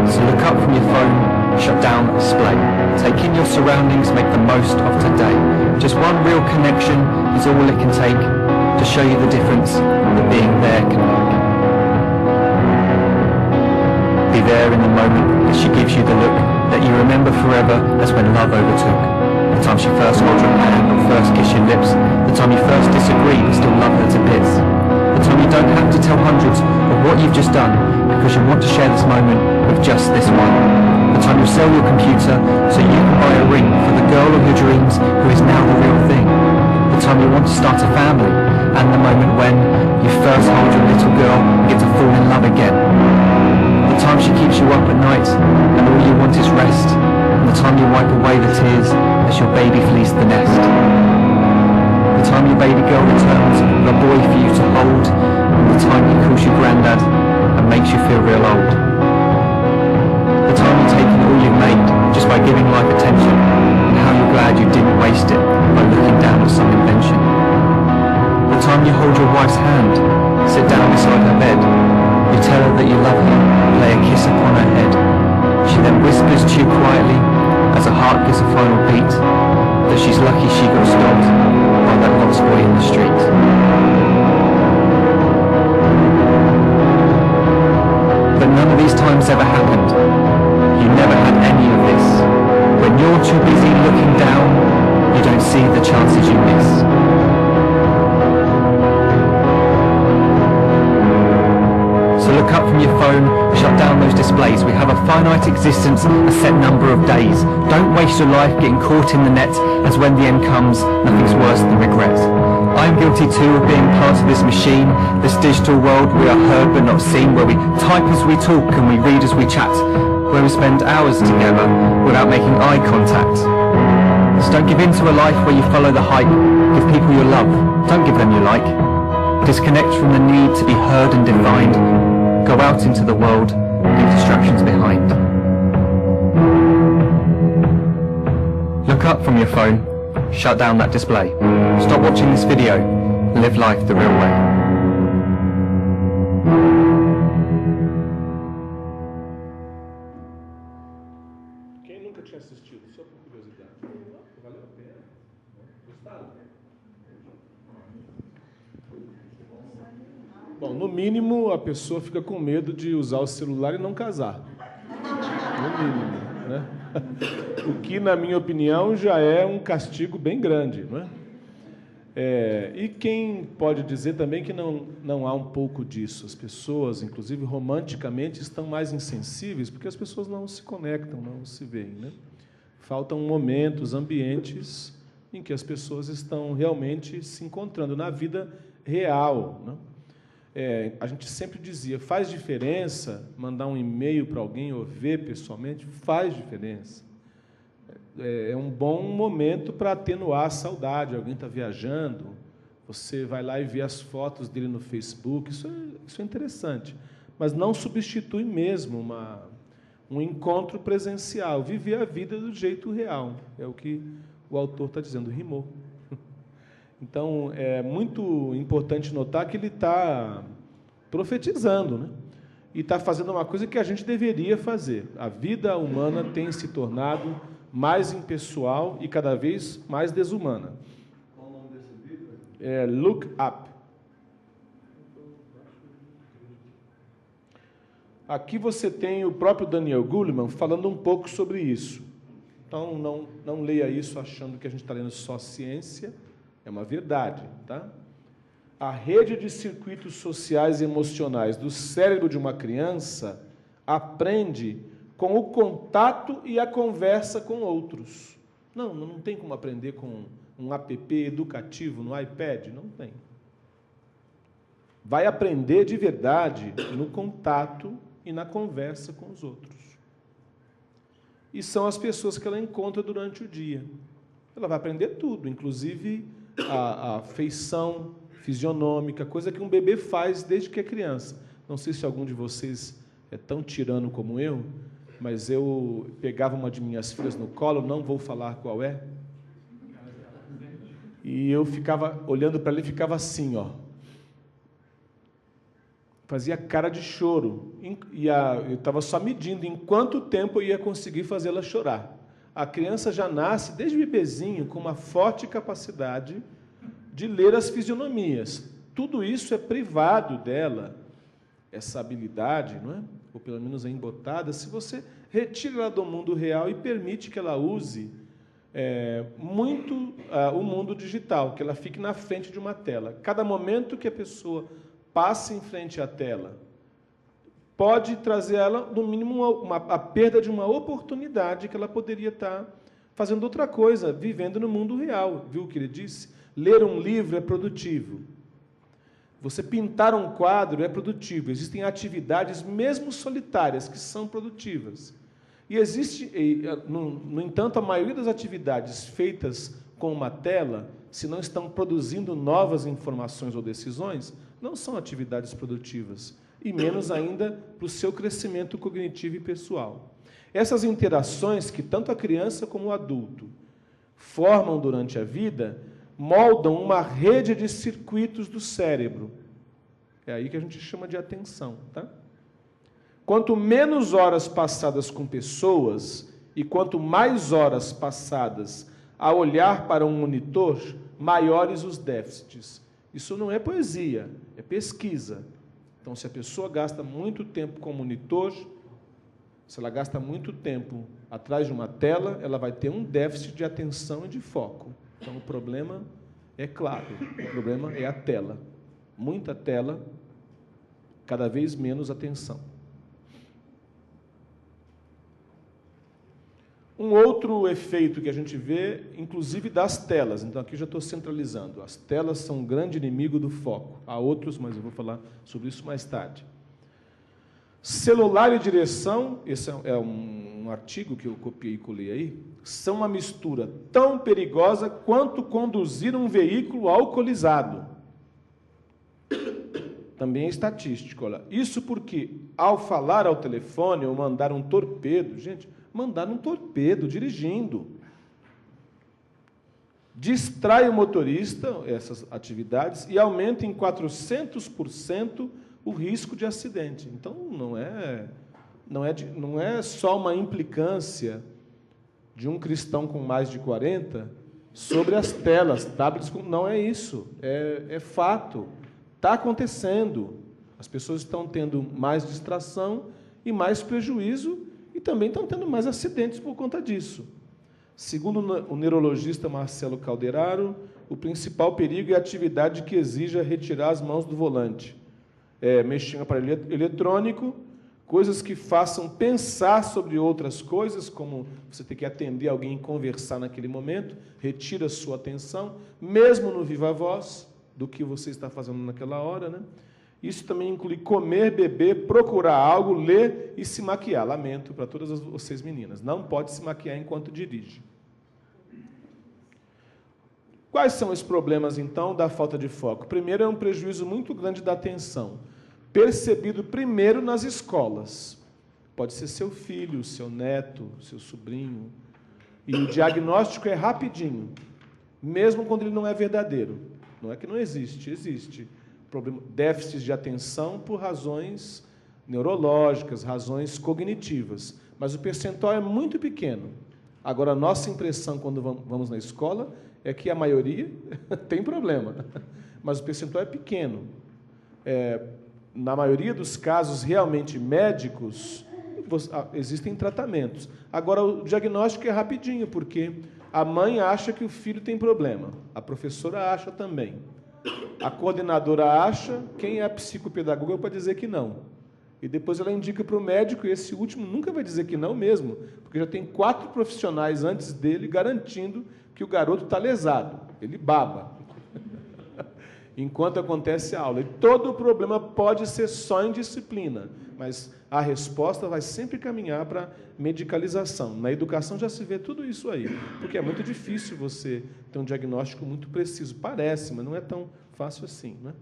So look up from your phone, shut down the display. Take in your surroundings, make the most of today. Just one real connection is all it can take to show you the difference that being there can make. Be there in the moment that she gives you the look that you remember forever as when love overtook. The time she first holds your hand or first kiss your lips. The time you first disagree but still love her to bits. The time you don't have to tell hundreds of what you've just done because you want to share this moment with just this one. The time you sell your computer so you can buy a ring for the girl of your dreams who is now the real thing. The time you want to start a family and the moment when you first hold your little girl and get to fall in love again. The time she keeps you up at night and all you want is rest. And the time you wipe away the tears as your baby flees the nest. The time your baby girl returns with a boy for you to hold. And the time he calls you granddad and makes you feel real old. The time you take in all you've made just by giving life attention. And how you're glad you didn't waste it by looking down at some invention. The time you hold your wife's hand, sit down beside her bed. You tell her that you love her, lay a kiss upon her head. She then whispers to you quietly, as her heart gives a final beat, that she's lucky she got stopped by that lost boy in the street. But none of these times ever happened. You never had any of this. When you're too busy looking down, you don't see the chances you miss. So look up from your phone, shut down those displays. We have a finite existence, a set number of days. Don't waste your life getting caught in the net, as when the end comes, nothing's worse than regret. I'm guilty too of being part of this machine, this digital world we are heard but not seen, where we type as we talk and we read as we chat, where we spend hours together without making eye contact. So don't give in to a life where you follow the hype. Give people your love, don't give them your like. Disconnect from the need to be heard and defined. Go out into the world, leave distractions behind. Look up from your phone, shut down that display. Stop watching this video, live life the real way. Quem nunca tinha assistido? Só por curiosidade. Valeu a pena? Gostaram? Bom, no mínimo, a pessoa fica com medo de usar o celular e não casar. No mínimo, né? O que, na minha opinião, já é um castigo bem grande, não é? E quem pode dizer também que não há um pouco disso? As pessoas, inclusive romanticamente, estão mais insensíveis porque as pessoas não se conectam, não se veem, né? Faltam momentos, ambientes em que as pessoas estão realmente se encontrando na vida real, né? A gente sempre dizia, faz diferença mandar um e-mail para alguém ou ver pessoalmente? Faz diferença. É um bom momento para atenuar a saudade. Alguém está viajando, você vai lá e vê as fotos dele no Facebook, isso é interessante, mas não substitui mesmo um encontro presencial, viver a vida do jeito real, é o que o autor está dizendo, rimou. Então, é muito importante notar que ele está profetizando, né? E está fazendo uma coisa que a gente deveria fazer. A vida humana tem se tornado mais impessoal e cada vez mais desumana. Qual o nome desse livro? Look Up. Aqui você tem o próprio Daniel Goleman falando um pouco sobre isso. Então, não leia isso achando que a gente está lendo só ciência, É uma verdade, tá? A rede de circuitos sociais e emocionais do cérebro de uma criança aprende com o contato e a conversa com outros. Não tem como aprender com um app educativo no iPad? Não tem. Vai aprender de verdade no contato e na conversa com os outros. E são as pessoas que ela encontra durante o dia. Ela vai aprender tudo, inclusive a feição fisionômica, coisa que um bebê faz desde que é criança. Não sei se algum de vocês é tão tirano como eu, mas eu pegava uma de minhas filhas no colo, não vou falar qual é, e eu ficava olhando para ela e ficava assim, ó. Fazia cara de choro, e eu estava só medindo em quanto tempo eu ia conseguir fazê-la chorar. A criança já nasce, desde bebezinho, com uma forte capacidade de ler as fisionomias. Tudo isso é privado dela, essa habilidade, não é? Ou pelo menos é embotada, se você retira ela do mundo real e permite que ela use muito o mundo digital, que ela fique na frente de uma tela. Cada momento que a pessoa passe em frente à tela pode trazer a ela, no mínimo, a perda de uma oportunidade que ela poderia estar fazendo outra coisa, vivendo no mundo real. Viu o que ele disse? Ler um livro é produtivo. Você pintar um quadro é produtivo. Existem atividades, mesmo solitárias, que são produtivas. E existe, no entanto, a maioria das atividades feitas com uma tela, se não estão produzindo novas informações ou decisões, não são atividades produtivas, e menos ainda para o seu crescimento cognitivo e pessoal. Essas interações que tanto a criança como o adulto formam durante a vida moldam uma rede de circuitos do cérebro. É aí que a gente chama de atenção, tá? Quanto menos horas passadas com pessoas e quanto mais horas passadas a olhar para um monitor, maiores os déficits. Isso não é poesia, é pesquisa. Então, se a pessoa gasta muito tempo com o monitor, se ela gasta muito tempo atrás de uma tela, ela vai ter um déficit de atenção e de foco. Então, o problema é claro, o problema é a tela. Muita tela, cada vez menos atenção. Um outro efeito que a gente vê, inclusive das telas, então aqui já estou centralizando, as telas são um grande inimigo do foco. Há outros, mas eu vou falar sobre isso mais tarde. Celular e direção, esse é um artigo que eu copiei e colei aí, são uma mistura tão perigosa quanto conduzir um veículo alcoolizado. Também é estatístico. Olha. Isso porque, ao falar ao telefone ou mandar um torpedo, gente, mandar um torpedo dirigindo, distrai o motorista, essas atividades, e aumenta em 400% o risco de acidente. Então, não é só uma implicância de um cristão com mais de 40 sobre as telas, tablets, não é isso, é fato. Está acontecendo. As pessoas estão tendo mais distração e mais prejuízo e também estão tendo mais acidentes por conta disso. Segundo o neurologista Marcelo Calderaro, o principal perigo é a atividade que exija retirar as mãos do volante. Mexer em aparelho eletrônico, coisas que façam pensar sobre outras coisas, como você ter que atender alguém e conversar naquele momento, retira a sua atenção, mesmo no viva voz, do que você está fazendo naquela hora, né? Isso também inclui comer, beber, procurar algo, ler e se maquiar. Lamento para todas vocês meninas, não pode se maquiar enquanto dirige. Quais são os problemas, então, da falta de foco? Primeiro, é um prejuízo muito grande da atenção, percebido primeiro nas escolas. Pode ser seu filho, seu neto, seu sobrinho. E o diagnóstico é rapidinho, mesmo quando ele não é verdadeiro. Não é que não existe, existe. Déficits de atenção por razões neurológicas, razões cognitivas. Mas o percentual é muito pequeno. Agora, a nossa impressão quando vamos na escola é que a maioria tem problema. Mas o percentual é pequeno. Na maioria dos casos realmente médicos, existem tratamentos. Agora, o diagnóstico é rapidinho, porque A mãe acha que o filho tem problema, a professora acha também. A coordenadora acha, quem é a psicopedagoga para dizer que não. E depois ela indica para o médico, e esse último nunca vai dizer que não mesmo, porque já tem 4 profissionais antes dele garantindo que o garoto está lesado. Ele baba. Enquanto acontece a aula. E todo o problema pode ser só indisciplina, mas a resposta vai sempre caminhar para medicalização. Na educação já se vê tudo isso aí, porque é muito difícil você ter um diagnóstico muito preciso. Parece, mas não é tão fácil assim, né?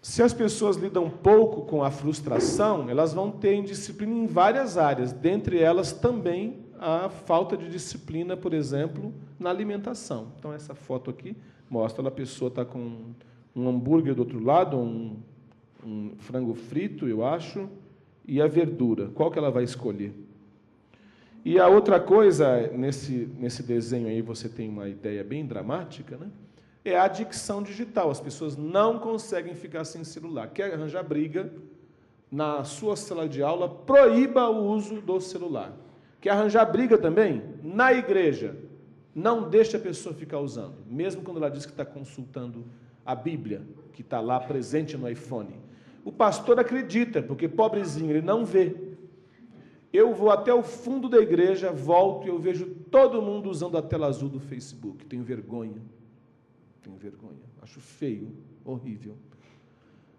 Se as pessoas lidam pouco com a frustração, elas vão ter indisciplina em várias áreas, dentre elas também a falta de disciplina, por exemplo, na alimentação. Então, essa foto aqui mostra a pessoa está com um hambúrguer do outro lado, um frango frito, eu acho, e a verdura. Qual que ela vai escolher? E a outra coisa, nesse desenho aí você tem uma ideia bem dramática, né? É a adicção digital. As pessoas não conseguem ficar sem celular. Quer arranjar briga? Na sua sala de aula, proíba o uso do celular. Quer arranjar briga também? Na igreja. Não deixe a pessoa ficar usando, mesmo quando ela diz que está consultando a Bíblia, que está lá presente no iPhone. O pastor acredita, porque pobrezinho, ele não vê. Eu vou até o fundo da igreja, volto e eu vejo todo mundo usando a tela azul do Facebook. Tenho vergonha. Acho feio, horrível.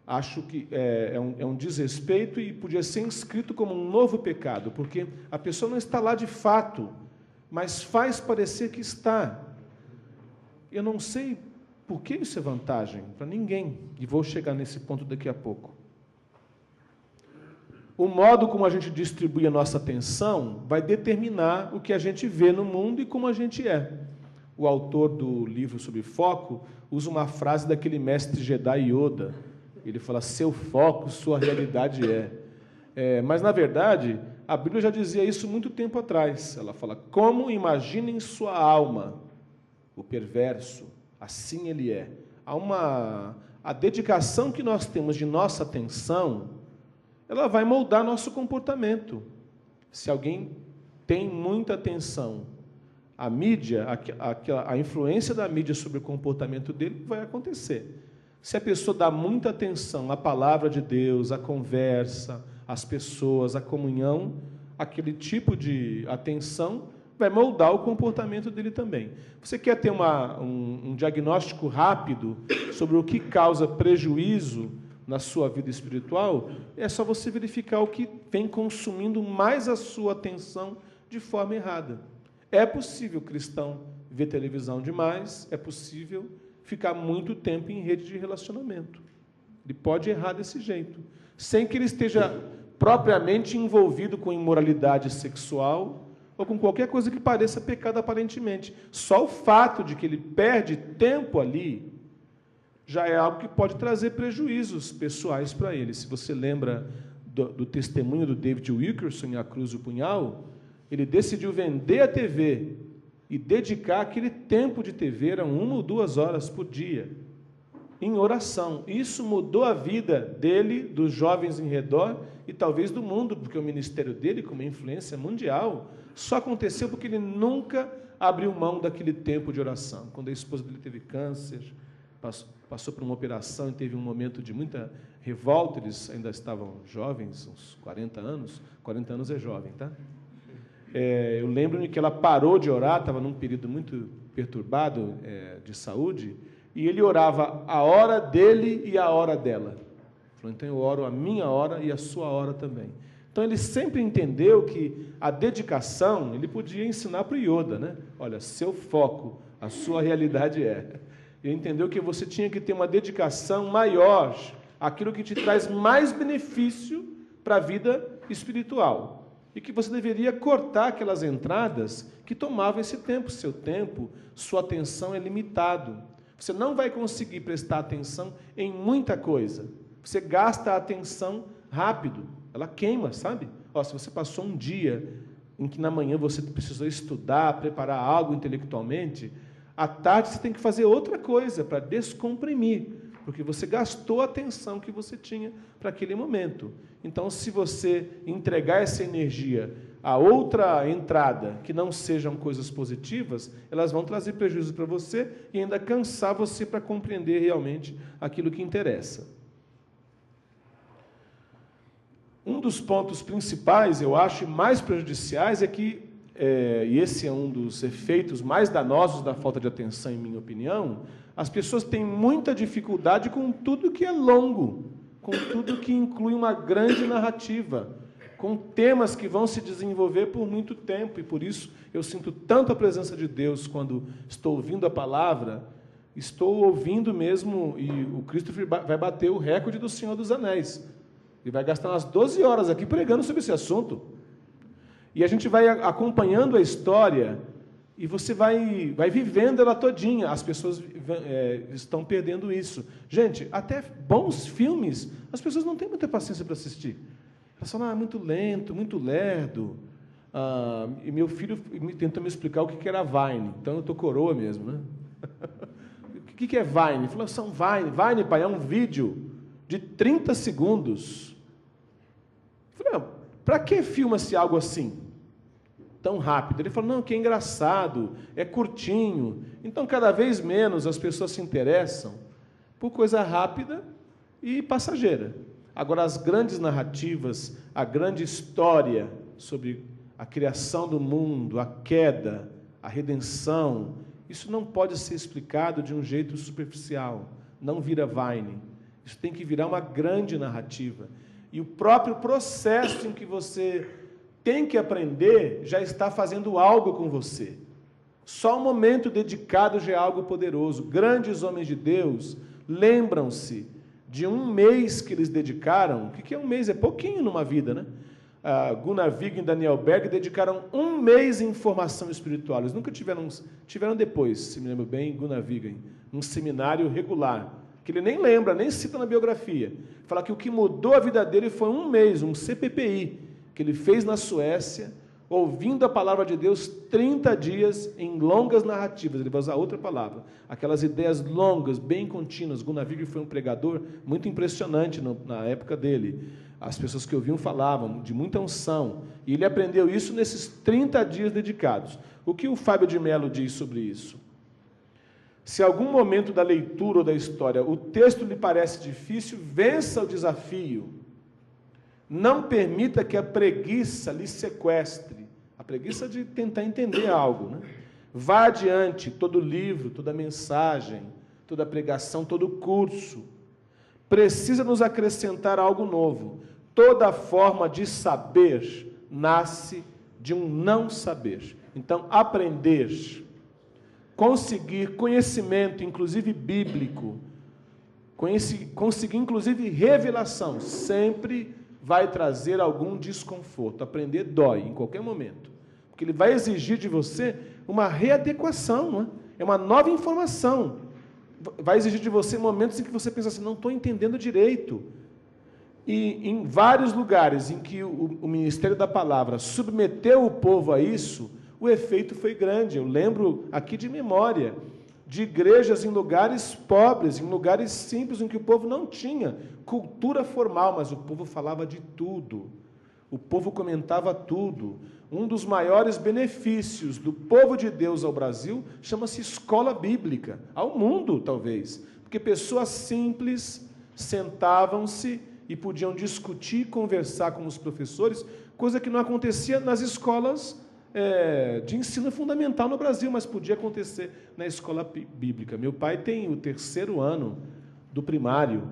Acho que é um desrespeito e podia ser inscrito como um novo pecado, porque a pessoa não está lá de fato, mas faz parecer que está. Eu não sei por que isso é vantagem para ninguém, e vou chegar nesse ponto daqui a pouco. O modo como a gente distribui a nossa atenção vai determinar o que a gente vê no mundo e como a gente é. O autor do livro sobre foco usa uma frase daquele mestre Jedi Yoda. Ele fala, seu foco, sua realidade é. Mas, na verdade, a Bíblia já dizia isso muito tempo atrás. Ela fala, como imaginem sua alma, o perverso, assim ele é. A dedicação que nós temos de nossa atenção, ela vai moldar nosso comportamento. Se alguém tem muita atenção, a mídia, a influência da mídia sobre o comportamento dele vai acontecer. Se a pessoa dá muita atenção à palavra de Deus, à conversa, às pessoas, à comunhão, aquele tipo de atenção vai moldar o comportamento dele também. Você quer ter um diagnóstico rápido sobre o que causa prejuízo na sua vida espiritual? É só você verificar o que vem consumindo mais a sua atenção de forma errada. É possível o cristão ver televisão demais, é possível ficar muito tempo em rede de relacionamento. Ele pode errar desse jeito, sem que ele esteja propriamente envolvido com imoralidade sexual ou com qualquer coisa que pareça pecado aparentemente. Só o fato de que ele perde tempo ali já é algo que pode trazer prejuízos pessoais para ele. Se você lembra do testemunho do David Wilkerson em A Cruz e o Punhal, ele decidiu vender a TV e dedicar aquele tempo de TV, eram 1 ou 2 horas por dia, em oração. Isso mudou a vida dele, dos jovens em redor e talvez do mundo, porque o ministério dele, como influência mundial, só aconteceu porque ele nunca abriu mão daquele tempo de oração. Quando a esposa dele teve câncer, passou por uma operação e teve um momento de muita revolta, eles ainda estavam jovens, uns 40 anos. 40 anos é jovem, tá? Eu lembro-me que ela parou de orar, estava num período muito perturbado de saúde, e ele orava a hora dele e a hora dela. Falou, então eu oro a minha hora e a sua hora também. Então ele sempre entendeu que a dedicação, ele podia ensinar para o Yoda, né? Olha, seu foco, a sua realidade é. Ele entendeu que você tinha que ter uma dedicação maior àquilo que te traz mais benefício para a vida espiritual. E que você deveria cortar aquelas entradas que tomavam esse tempo. Seu tempo, sua atenção é limitado. Você não vai conseguir prestar atenção em muita coisa. Você gasta a atenção rápido. Ela queima, sabe? Se você passou um dia em que na manhã você precisou estudar, preparar algo intelectualmente, à tarde você tem que fazer outra coisa para descomprimir, porque você gastou a atenção que você tinha para aquele momento. Então, se você entregar essa energia a outra entrada, que não sejam coisas positivas, elas vão trazer prejuízo para você e ainda cansar você para compreender realmente aquilo que interessa. Um dos pontos principais, eu acho, e mais prejudiciais, é que, e esse é um dos efeitos mais danosos da falta de atenção, em minha opinião, as pessoas têm muita dificuldade com tudo que é longo, com tudo que inclui uma grande narrativa, com temas que vão se desenvolver por muito tempo, e por isso eu sinto tanto a presença de Deus quando estou ouvindo a palavra, estou ouvindo mesmo, e o Christopher vai bater o recorde do Senhor dos Anéis. Ele vai gastar umas 12 horas aqui pregando sobre esse assunto. E a gente vai acompanhando a história, e você vai vivendo ela todinha. As pessoas estão perdendo isso. Gente, até bons filmes, as pessoas não têm muita paciência para assistir. Elas falam, muito lento, muito lerdo. E meu filho tentou me explicar o que era Vine. Então eu estou coroa mesmo, né? O que é Vine? Ele falou, são Vine. Vine, pai, é um vídeo de 30 segundos. Eu falei, para que filma-se algo assim? Tão rápido. Ele falou, não, que é engraçado, é curtinho. Então, cada vez menos as pessoas se interessam por coisa rápida e passageira. Agora, as grandes narrativas, a grande história sobre a criação do mundo, a queda, a redenção, isso não pode ser explicado de um jeito superficial. Não vira Vine. Isso tem que virar uma grande narrativa. E o próprio processo em que você tem que aprender já está fazendo algo com você. Só um momento dedicado já é algo poderoso. Grandes homens de Deus lembram-se de um mês que eles dedicaram. O que é um mês? É pouquinho numa vida, né? Gunnar Wiggen e Daniel Berg dedicaram um mês em formação espiritual. Eles nunca tiveram depois, se me lembro bem, Gunnar Wiggen, um seminário regular, que ele nem lembra, nem cita na biografia. Fala que o que mudou a vida dele foi um mês, um CPPI, que ele fez na Suécia, ouvindo a palavra de Deus 30 dias em longas narrativas. Ele vai usar outra palavra. Aquelas ideias longas, bem contínuas. Gunnar Wiggen foi um pregador muito impressionante na época dele. As pessoas que ouviam falavam de muita unção. E ele aprendeu isso nesses 30 dias dedicados. O que o Fábio de Mello diz sobre isso? Se algum momento da leitura ou da história o texto lhe parece difícil, vença o desafio. Não permita que a preguiça lhe sequestre. A preguiça de tentar entender algo, né? Vá adiante, todo livro, toda mensagem, toda pregação, todo curso precisa nos acrescentar algo novo. Toda forma de saber nasce de um não saber. Então, aprender, conseguir conhecimento, inclusive bíblico, conseguir inclusive revelação, sempre vai trazer algum desconforto. Aprender dói em qualquer momento, porque ele vai exigir de você uma readequação, não é? É uma nova informação. Vai exigir de você momentos em que você pensa assim, não estou entendendo direito. E em vários lugares em que o Ministério da Palavra submeteu o povo a isso, o efeito foi grande. Eu lembro aqui de memória de igrejas em lugares pobres, em lugares simples, em que o povo não tinha cultura formal, mas o povo falava de tudo. O povo comentava tudo. Um dos maiores benefícios do povo de Deus ao Brasil chama-se escola bíblica, ao mundo talvez, porque pessoas simples sentavam-se e podiam discutir, conversar com os professores, coisa que não acontecia nas escolas de ensino fundamental no Brasil, mas podia acontecer na escola bíblica. Meu pai tem o 3º ano do primário.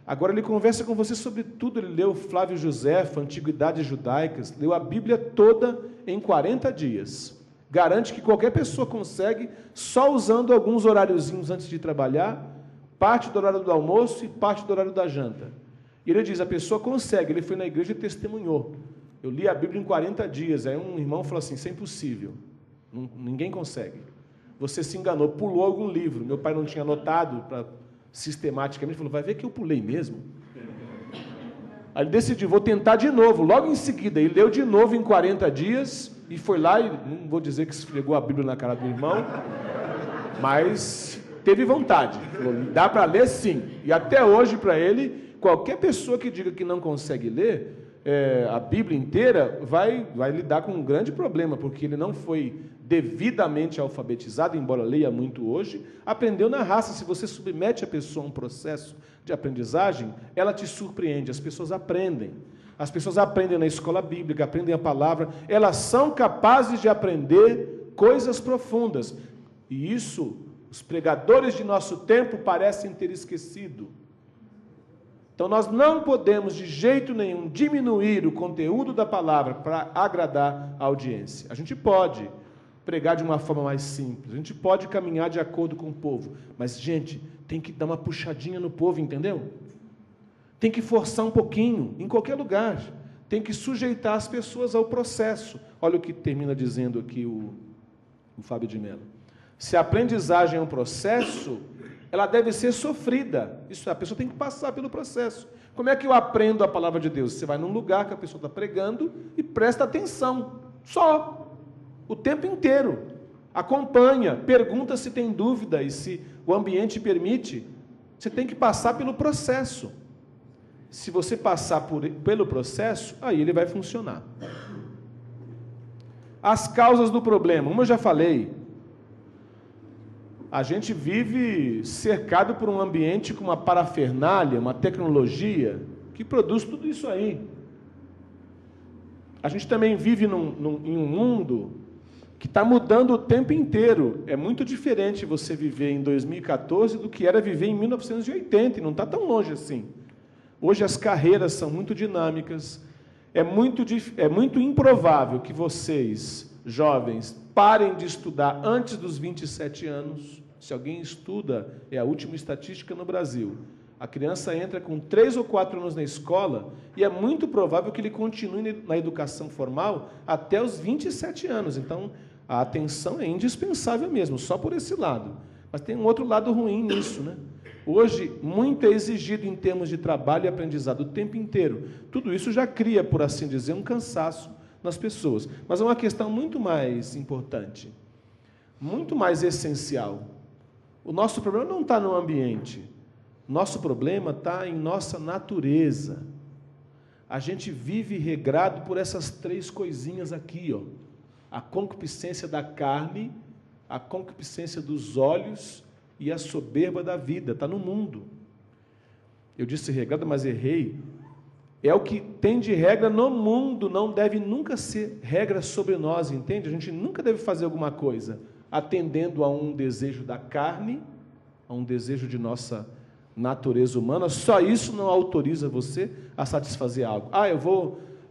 Agora ele conversa com você sobre tudo. Ele leu Flávio Josefo, Antiguidades Judaicas, leu a Bíblia toda em 40 dias. Garante que qualquer pessoa consegue, só usando alguns horáriozinhos antes de trabalhar, parte do horário do almoço e parte do horário da janta. E ele diz, a pessoa consegue. Ele foi na igreja e testemunhou. Eu li a Bíblia em 40 dias. Aí um irmão falou assim, isso é impossível. Ninguém consegue. Você se enganou, pulou algum livro. Meu pai não tinha anotado sistematicamente, falou, vai ver que eu pulei mesmo. Aí ele decidiu, vou tentar de novo. Logo em seguida, ele leu de novo em 40 dias e foi lá, e não vou dizer que esfregou a Bíblia na cara do irmão, mas teve vontade. Falou, dá para ler sim. E até hoje, para ele, qualquer pessoa que diga que não consegue ler, a Bíblia inteira, vai lidar com um grande problema, porque ele não foi devidamente alfabetizado, embora leia muito hoje, aprendeu na raça. Se você submete a pessoa a um processo de aprendizagem, ela te surpreende, as pessoas aprendem. As pessoas aprendem na escola bíblica, aprendem a palavra, elas são capazes de aprender coisas profundas. E isso, os pregadores de nosso tempo parecem ter esquecido. Então, nós não podemos, de jeito nenhum, diminuir o conteúdo da palavra para agradar a audiência. A gente pode pregar de uma forma mais simples, a gente pode caminhar de acordo com o povo, mas, gente, tem que dar uma puxadinha no povo, entendeu? Tem que forçar um pouquinho, em qualquer lugar. Tem que sujeitar as pessoas ao processo. Olha o que termina dizendo aqui o Fábio de Mello. Se a aprendizagem é um processo, ela deve ser sofrida. Isso, a pessoa tem que passar pelo processo. Como é que eu aprendo a palavra de Deus? Você vai num lugar que a pessoa está pregando e presta atenção. Só. O tempo inteiro. Acompanha, pergunta se tem dúvida e se o ambiente permite. Você tem que passar pelo processo. Se você passar pelo processo, aí ele vai funcionar. As causas do problema, como eu já falei, a gente vive cercado por um ambiente com uma parafernália, uma tecnologia que produz tudo isso aí. A gente também vive em um mundo que está mudando o tempo inteiro. É muito diferente você viver em 2014 do que era viver em 1980, e não está tão longe assim. Hoje as carreiras são muito dinâmicas, é muito improvável que vocês, jovens, parem de estudar antes dos 27 anos. Se alguém estuda, é a última estatística no Brasil. A criança entra com 3 ou 4 anos na escola e é muito provável que ele continue na educação formal até os 27 anos. Então, a atenção é indispensável mesmo, só por esse lado. Mas tem um outro lado ruim nisso, né? Hoje, muito é exigido em termos de trabalho e aprendizado o tempo inteiro. Tudo isso já cria, por assim dizer, um cansaço nas pessoas. Mas é uma questão muito mais importante, muito mais essencial. O nosso problema não está no ambiente. Nosso problema está em nossa natureza. A gente vive regrado por essas 3 coisinhas aqui, ó. A concupiscência da carne, a concupiscência dos olhos e a soberba da vida. Está no mundo. Eu disse regrado, mas errei. É o que tem de regra no mundo, não deve nunca ser regra sobre nós, entende? A gente nunca deve fazer alguma coisa atendendo a um desejo da carne, a um desejo de nossa natureza humana. Só isso não autoriza você a satisfazer algo. Eu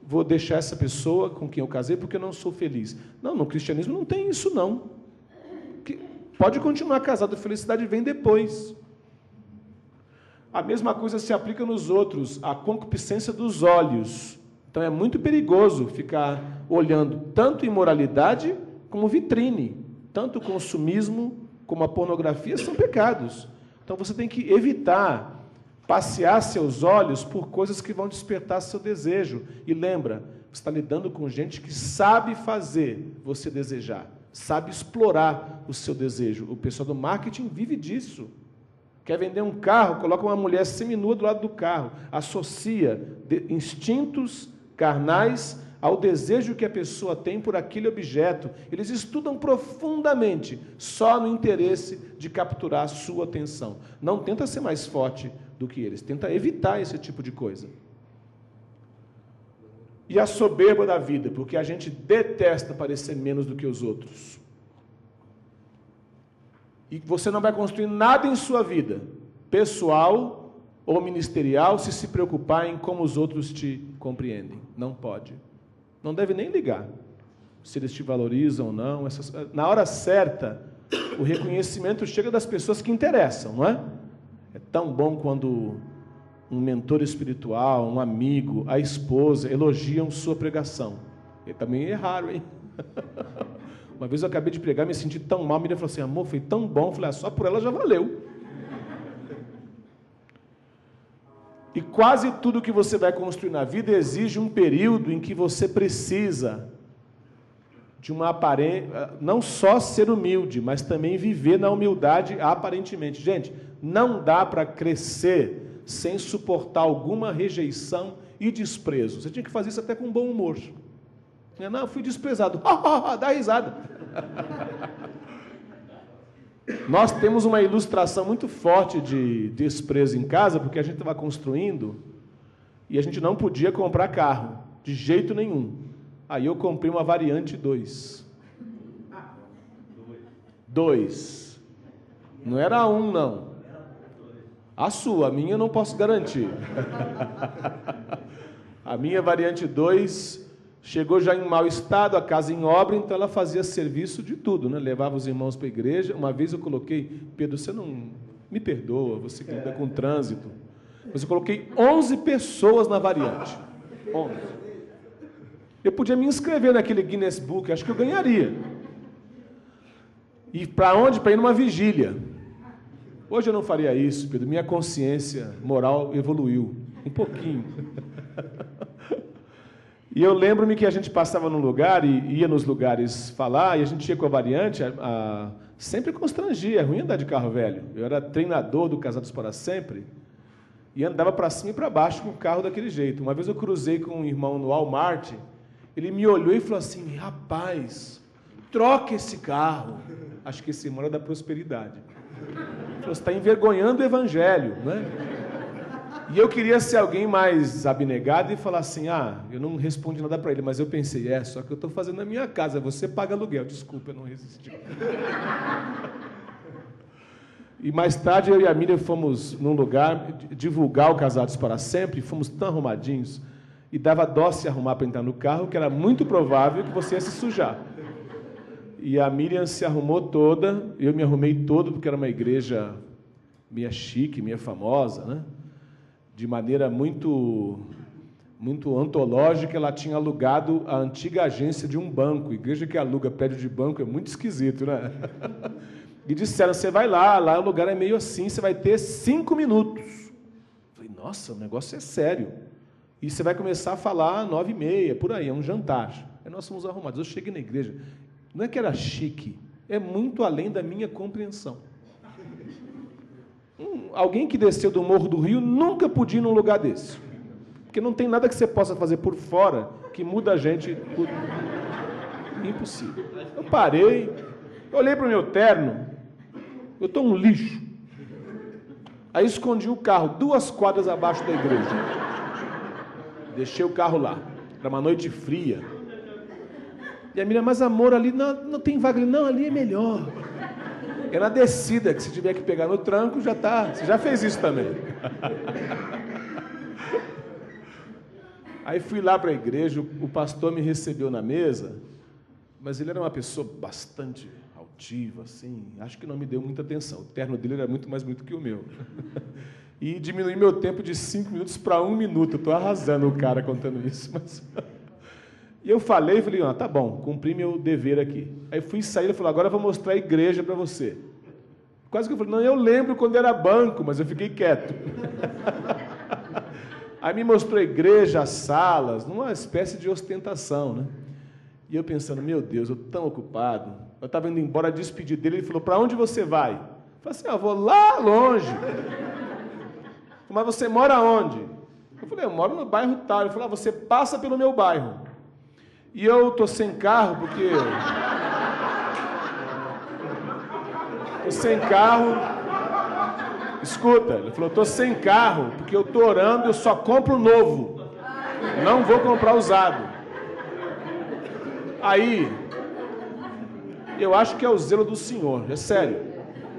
vou deixar essa pessoa com quem eu casei porque eu não sou feliz. Não, no cristianismo não tem isso, não. Pode continuar casado, a felicidade vem depois. A mesma coisa se aplica nos outros, a concupiscência dos olhos. Então é muito perigoso ficar olhando tanto imoralidade como vitrine. Tanto o consumismo como a pornografia são pecados. Então você tem que evitar passear seus olhos por coisas que vão despertar seu desejo. E lembra, você está lidando com gente que sabe fazer você desejar, sabe explorar o seu desejo. O pessoal do marketing vive disso. Quer vender um carro, coloca uma mulher seminua do lado do carro, associa instintos carnais ao desejo que a pessoa tem por aquele objeto. Eles estudam profundamente, só no interesse de capturar a sua atenção. Não tenta ser mais forte do que eles, tenta evitar esse tipo de coisa. E a soberba da vida, porque a gente detesta parecer menos do que os outros. E você não vai construir nada em sua vida, pessoal ou ministerial, se preocupar em como os outros te compreendem. Não pode. Não deve nem ligar se eles te valorizam ou não. Na hora certa, o reconhecimento chega das pessoas que interessam, não é? É tão bom quando um mentor espiritual, um amigo, a esposa elogiam sua pregação. E também é raro, hein? Uma vez eu acabei de pregar, me senti tão mal, a menina falou assim, amor, foi tão bom. Eu falei, só por ela já valeu. E quase tudo que você vai construir na vida exige um período em que você precisa de uma aparência, não só ser humilde, mas também viver na humildade aparentemente. Gente, não dá para crescer sem suportar alguma rejeição e desprezo. Você tinha que fazer isso até com bom humor. Não, eu fui desprezado. Dá risada. Nós temos uma ilustração muito forte de desprezo em casa, porque a gente estava construindo e a gente não podia comprar carro, de jeito nenhum. Aí eu comprei uma Variante 2. 2. Não era 1, não. A sua, a minha eu não posso garantir. A minha Variante 2 chegou já em mau estado, a casa em obra, então ela fazia serviço de tudo, né? Levava os irmãos para a igreja. Uma vez eu coloquei, Pedro, você não me perdoa, você que lida com trânsito, mas eu coloquei 11 pessoas na Variante. 11. Eu podia me inscrever naquele Guinness Book, acho que eu ganharia. E para onde? Para ir numa vigília. Hoje eu não faria isso, Pedro, minha consciência moral evoluiu um pouquinho. E eu lembro-me que a gente passava num lugar e ia nos lugares falar, e a gente ia com a Variante, sempre constrangia, é ruim andar de carro velho. Eu era treinador do Casados para Sempre, e andava para cima e para baixo com o carro daquele jeito. Uma vez eu cruzei com um irmão no Walmart, ele me olhou e falou assim, rapaz, troca esse carro. Acho que esse irmão era da prosperidade. Ele falou, você está envergonhando o evangelho, né? E eu queria ser alguém mais abnegado e falar assim, eu não respondi nada para ele, mas eu pensei, só que eu estou fazendo na minha casa, você paga aluguel. Desculpa, eu não resisti. E mais tarde eu e a Miriam fomos num lugar divulgar o Casados para Sempre, fomos tão arrumadinhos, e dava dó se arrumar para entrar no carro, que era muito provável que você ia se sujar. E a Miriam se arrumou toda, eu me arrumei todo, porque era uma igreja meia chique, meia famosa, né? De maneira muito antológica, ela tinha alugado a antiga agência de um banco. Igreja que aluga prédio de banco é muito esquisito, né? E disseram, você vai lá o lugar é meio assim, você vai ter 5 minutos. Eu falei, nossa, o negócio é sério. E você vai começar a falar às 9h30, por aí, é um jantar. Aí nós fomos arrumados. Eu cheguei na igreja, não é que era chique, é muito além da minha compreensão. Alguém que desceu do Morro do Rio nunca podia ir num lugar desse. Porque não tem nada que você possa fazer por fora que muda a gente. Impossível. Eu parei, olhei para o meu terno, eu estou um lixo. Aí escondi o carro 2 quadras abaixo da igreja. Deixei o carro lá. Era uma noite fria. E a Miriam, mas amor, ali não tem vaga. Não, ali é melhor. É na descida, que se tiver que pegar no tranco, já está. Você já fez isso também. Aí fui lá para a igreja, o pastor me recebeu na mesa, mas ele era uma pessoa bastante altiva, assim, acho que não me deu muita atenção. O terno dele era muito mais bonito que o meu. E diminui meu tempo de 5 minutos para 1 minuto. Eu estou arrasando o cara contando isso. Mas... E eu falei, tá bom, cumpri meu dever aqui. Aí fui sair, ele falou, agora eu vou mostrar a igreja para você. Quase que eu falei, não, eu lembro quando era banco, mas eu fiquei quieto. Aí me mostrou a igreja, as salas, numa espécie de ostentação, né? E eu pensando, meu Deus, eu tão ocupado. Eu estava indo embora, despedir dele, ele falou, para onde você vai? Eu falei assim, eu vou lá longe. Mas você mora onde? Eu falei, eu moro no bairro tal. Ele falou, você passa pelo meu bairro. E eu estou sem carro, porque... Estou sem carro. Escuta, ele falou, estou sem carro, porque eu estou orando, eu só compro novo. Não vou comprar usado. Aí, eu acho que é o zelo do Senhor, é sério.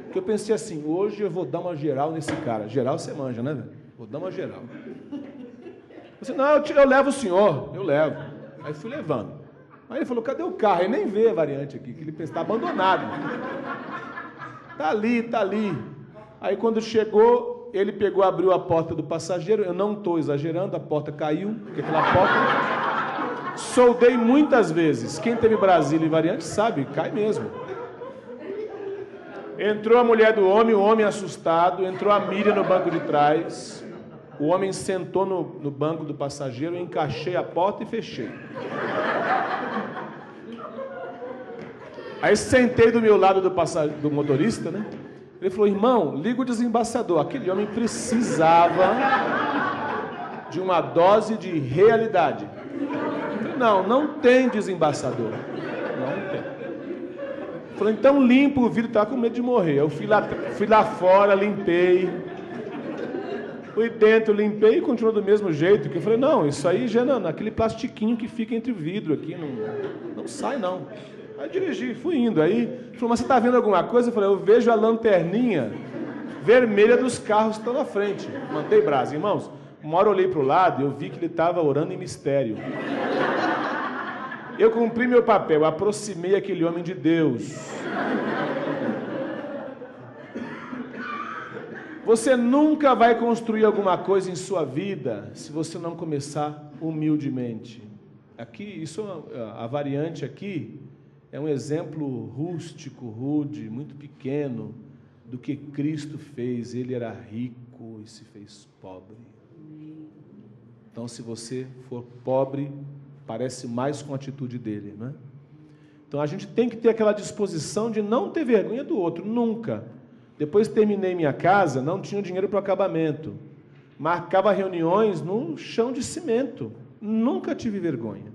Porque eu pensei assim, hoje eu vou dar uma geral nesse cara. Geral você manja, né, velho? Vou dar uma geral. Eu disse, não, eu levo o senhor, eu levo. Aí fui levando. Aí ele falou, cadê o carro? Ele nem vê a variante aqui, que ele pensa, está abandonado. Está ali. Aí quando chegou, ele pegou, abriu a porta do passageiro, eu não estou exagerando, a porta caiu, porque aquela porta... Soldei muitas vezes. Quem teve Brasília e variante sabe, cai mesmo. Entrou a mulher do homem, o homem assustado, entrou a Miriam no banco de trás, o homem sentou no banco do passageiro, eu encaixei a porta e fechei. Aí sentei do meu lado do motorista, né? Ele falou, irmão, liga o desembaçador. Aquele homem precisava de uma dose de realidade. Não tem desembaçador. Não tem. Falei, então limpa o vidro, estava com medo de morrer. Eu fui lá fora, limpei. Fui dentro, limpei e continuou do mesmo jeito. Que eu falei, não, isso aí já não, aquele plastiquinho que fica entre o vidro aqui, não sai não. Aí dirigi, fui indo. Aí ele falou, mas você está vendo alguma coisa? Eu falei, eu vejo a lanterninha vermelha dos carros que estão na frente. Mantei brasa, irmãos. Uma hora eu olhei para o lado e eu vi que ele estava orando em mistério. Eu cumpri meu papel, aproximei aquele homem de Deus. Você nunca vai construir alguma coisa em sua vida se você não começar humildemente. Aqui, a variante aqui é um exemplo rústico, rude, muito pequeno do que Cristo fez. Ele era rico e se fez pobre. Então, se você for pobre, parece mais com a atitude dele, né? Então, a gente tem que ter aquela disposição de não ter vergonha do outro, nunca. Depois que terminei minha casa, não tinha dinheiro para o acabamento. Marcava reuniões no chão de cimento. Nunca tive vergonha.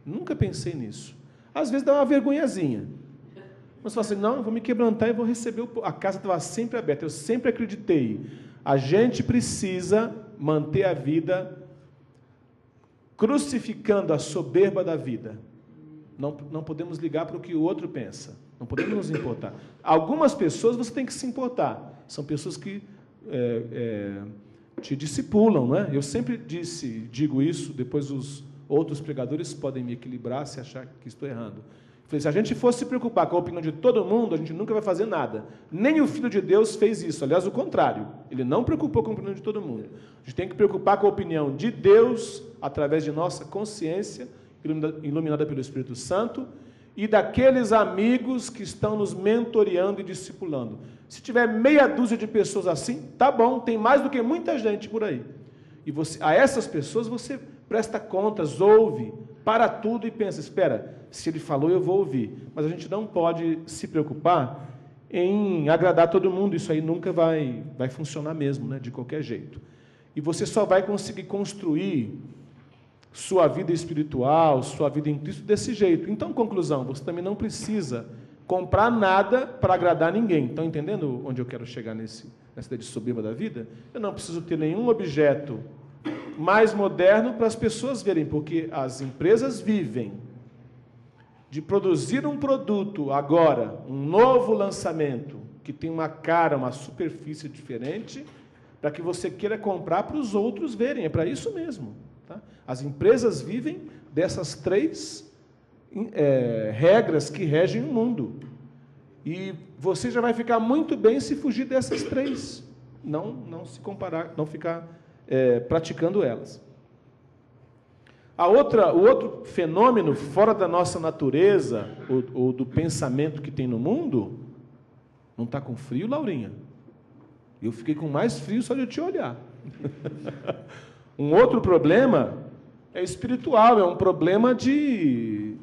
Nunca pensei nisso. Às vezes dá uma vergonhazinha. Mas você fala assim, não, eu vou me quebrantar e vou receber a casa estava sempre aberta. Eu sempre acreditei. A gente precisa manter a vida crucificando a soberba da vida. Não podemos ligar para o que o outro pensa. Não podemos nos importar. Algumas pessoas você tem que se importar. São pessoas que te discipulam, não é? Eu sempre digo isso, depois os outros pregadores podem me equilibrar se achar que estou errando. Eu falei, se a gente fosse se preocupar com a opinião de todo mundo, a gente nunca vai fazer nada. Nem o Filho de Deus fez isso. Aliás, o contrário. Ele não preocupou com a opinião de todo mundo. A gente tem que preocupar com a opinião de Deus, através de nossa consciência, iluminada pelo Espírito Santo, e daqueles amigos que estão nos mentoreando e discipulando. Se tiver meia dúzia de pessoas assim, tá bom, tem mais do que muita gente por aí. E a essas pessoas você presta contas, ouve, para tudo e pensa, espera, se ele falou eu vou ouvir. Mas a gente não pode se preocupar em agradar todo mundo, isso aí nunca vai funcionar mesmo, né, de qualquer jeito. E você só vai conseguir construir sua vida espiritual, sua vida em Cristo desse jeito. Então, conclusão, você também não precisa comprar nada para agradar ninguém. Estão entendendo onde eu quero chegar nessa ideia de soberba da vida? Eu não preciso ter nenhum objeto mais moderno para as pessoas verem, porque as empresas vivem de produzir um produto agora, um novo lançamento, que tem uma cara, uma superfície diferente, para que você queira comprar para os outros verem. É para isso mesmo. Tá? As empresas vivem dessas três regras que regem o mundo. E você já vai ficar muito bem se fugir dessas três. Não se comparar, não ficar praticando elas. O outro fenômeno fora da nossa natureza, ou do pensamento que tem no mundo, não está com frio, Laurinha? Eu fiquei com mais frio só de eu te olhar. Um outro problema é espiritual, é um problema de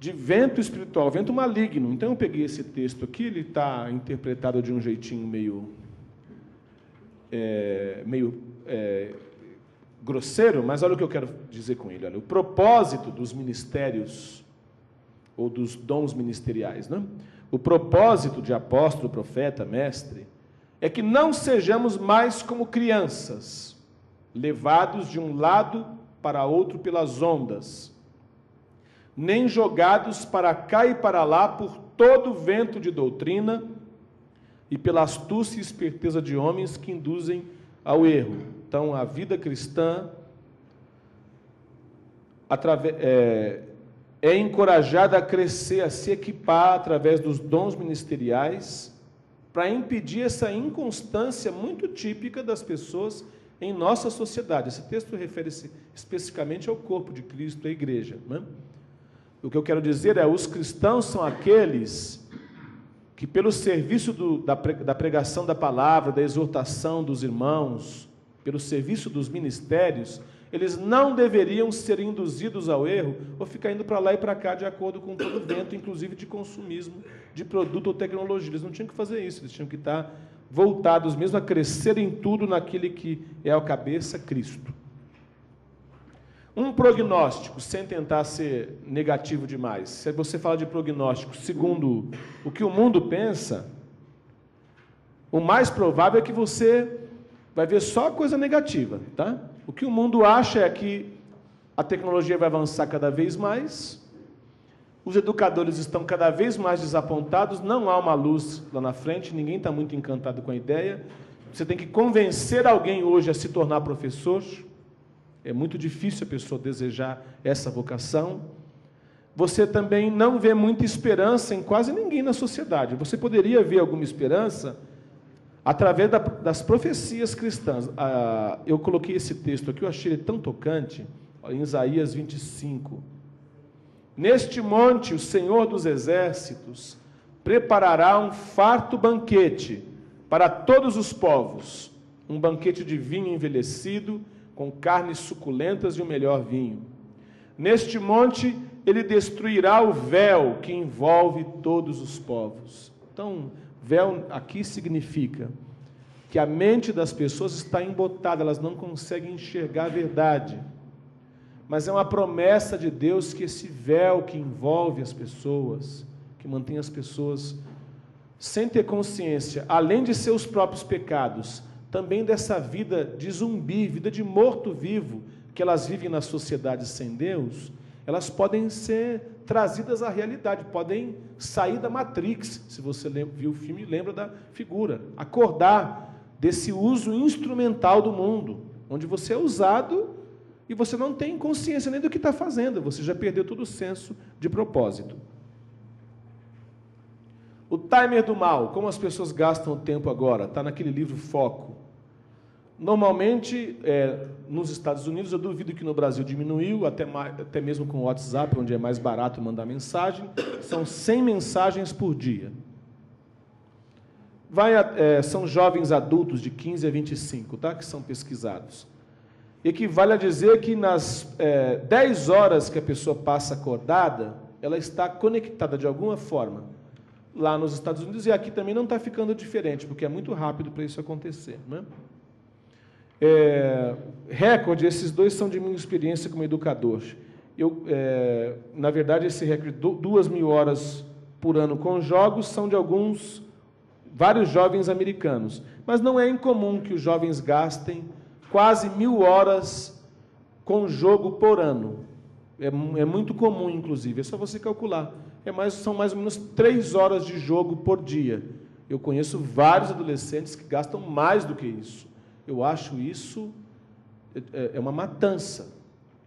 vento espiritual, vento maligno. Então eu peguei esse texto aqui, ele está interpretado de um jeitinho meio grosseiro, mas olha o que eu quero dizer com ele. Olha, o propósito dos ministérios, ou dos dons ministeriais, né? O propósito de apóstolo, profeta, mestre, é que não sejamos mais como crianças, levados de um lado para outro pelas ondas, nem jogados para cá e para lá por todo vento de doutrina e pela astúcia e esperteza de homens que induzem ao erro. Então, a vida cristã é encorajada a crescer, a se equipar através dos dons ministeriais, para impedir essa inconstância muito típica das pessoas em nossa sociedade. Esse texto refere-se especificamente ao corpo de Cristo, à igreja, né? O que eu quero dizer é, os cristãos são aqueles que, pelo serviço da pregação da palavra, da exortação dos irmãos, pelo serviço dos ministérios, eles não deveriam ser induzidos ao erro ou ficar indo para lá e para cá de acordo com todo o vento, inclusive de consumismo de produto ou tecnologia. Eles não tinham que fazer isso, eles tinham que estar voltados mesmo a crescer em tudo naquele que é a cabeça, Cristo. Um prognóstico, sem tentar ser negativo demais, se você fala de prognóstico segundo o que o mundo pensa, o mais provável é que você vai ver só coisa negativa, tá? O que o mundo acha é que a tecnologia vai avançar cada vez mais, os educadores estão cada vez mais desapontados, não há uma luz lá na frente, ninguém está muito encantado com a ideia. Você tem que convencer alguém hoje a se tornar professor. É muito difícil a pessoa desejar essa vocação. Você também não vê muita esperança em quase ninguém na sociedade. Você poderia ver alguma esperança através das profecias cristãs. Eu coloquei esse texto aqui, eu achei ele tão tocante, em Isaías 25. Neste monte, o Senhor dos Exércitos preparará um farto banquete para todos os povos, um banquete de vinho envelhecido, com carnes suculentas e o melhor vinho. Neste monte, ele destruirá o véu que envolve todos os povos. Então, véu aqui significa que a mente das pessoas está embotada, elas não conseguem enxergar a verdade. Mas é uma promessa de Deus que esse véu que envolve as pessoas, que mantém as pessoas sem ter consciência, além de seus próprios pecados, também dessa vida de zumbi, vida de morto-vivo, que elas vivem na sociedade sem Deus, elas podem ser trazidas à realidade, podem sair da Matrix, se você viu o filme, lembra da figura, acordar desse uso instrumental do mundo, onde você é usado e você não tem consciência nem do que está fazendo, você já perdeu todo o senso de propósito. O timer do mal, como as pessoas gastam o tempo agora, está naquele livro Foco. Normalmente, nos Estados Unidos, eu duvido que no Brasil diminuiu, até mesmo com o WhatsApp, onde é mais barato mandar mensagem, são 100 mensagens por dia. São jovens adultos de 15 a 25, tá? Que são pesquisados. Equivale a dizer que nas 10 horas que a pessoa passa acordada, ela está conectada de alguma forma lá nos Estados Unidos, e aqui também não está ficando diferente, porque é muito rápido para isso acontecer, né? Recorde, esses dois são de minha experiência como educador. Na verdade, esse recorde, 2.000 horas por ano com jogos, são de vários jovens americanos. Mas não é incomum que os jovens gastem quase 1.000 horas com jogo por ano. É muito comum, inclusive, é só você calcular. São mais ou menos 3 horas de jogo por dia. Eu conheço vários adolescentes que gastam mais do que isso. Eu acho isso uma matança.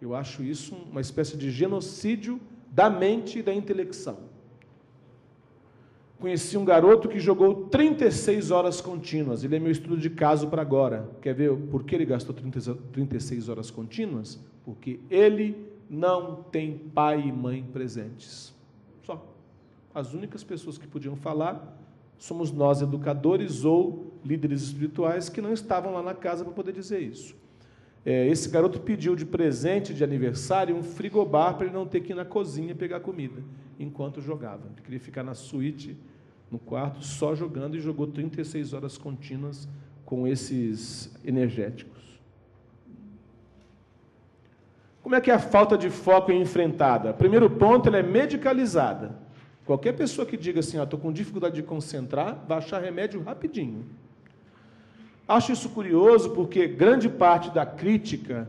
Eu acho isso uma espécie de genocídio da mente e da intelecção. Conheci um garoto que jogou 36 horas contínuas. Ele é meu estudo de caso para agora. Quer ver por que ele gastou 36 horas contínuas? Porque ele não tem pai e mãe presentes. Só. As únicas pessoas que podiam falar somos nós, educadores ou líderes espirituais, que não estavam lá na casa para poder dizer isso. Esse garoto pediu de presente de aniversário um frigobar para ele não ter que ir na cozinha pegar comida, enquanto jogava. Ele queria ficar na suíte, no quarto, só jogando, e jogou 36 horas contínuas com esses energéticos. Como é que a falta de foco é enfrentada? Primeiro ponto, ela é medicalizada. Qualquer pessoa que diga assim, estou com dificuldade de concentrar, vai achar remédio rapidinho. Acho isso curioso porque grande parte da crítica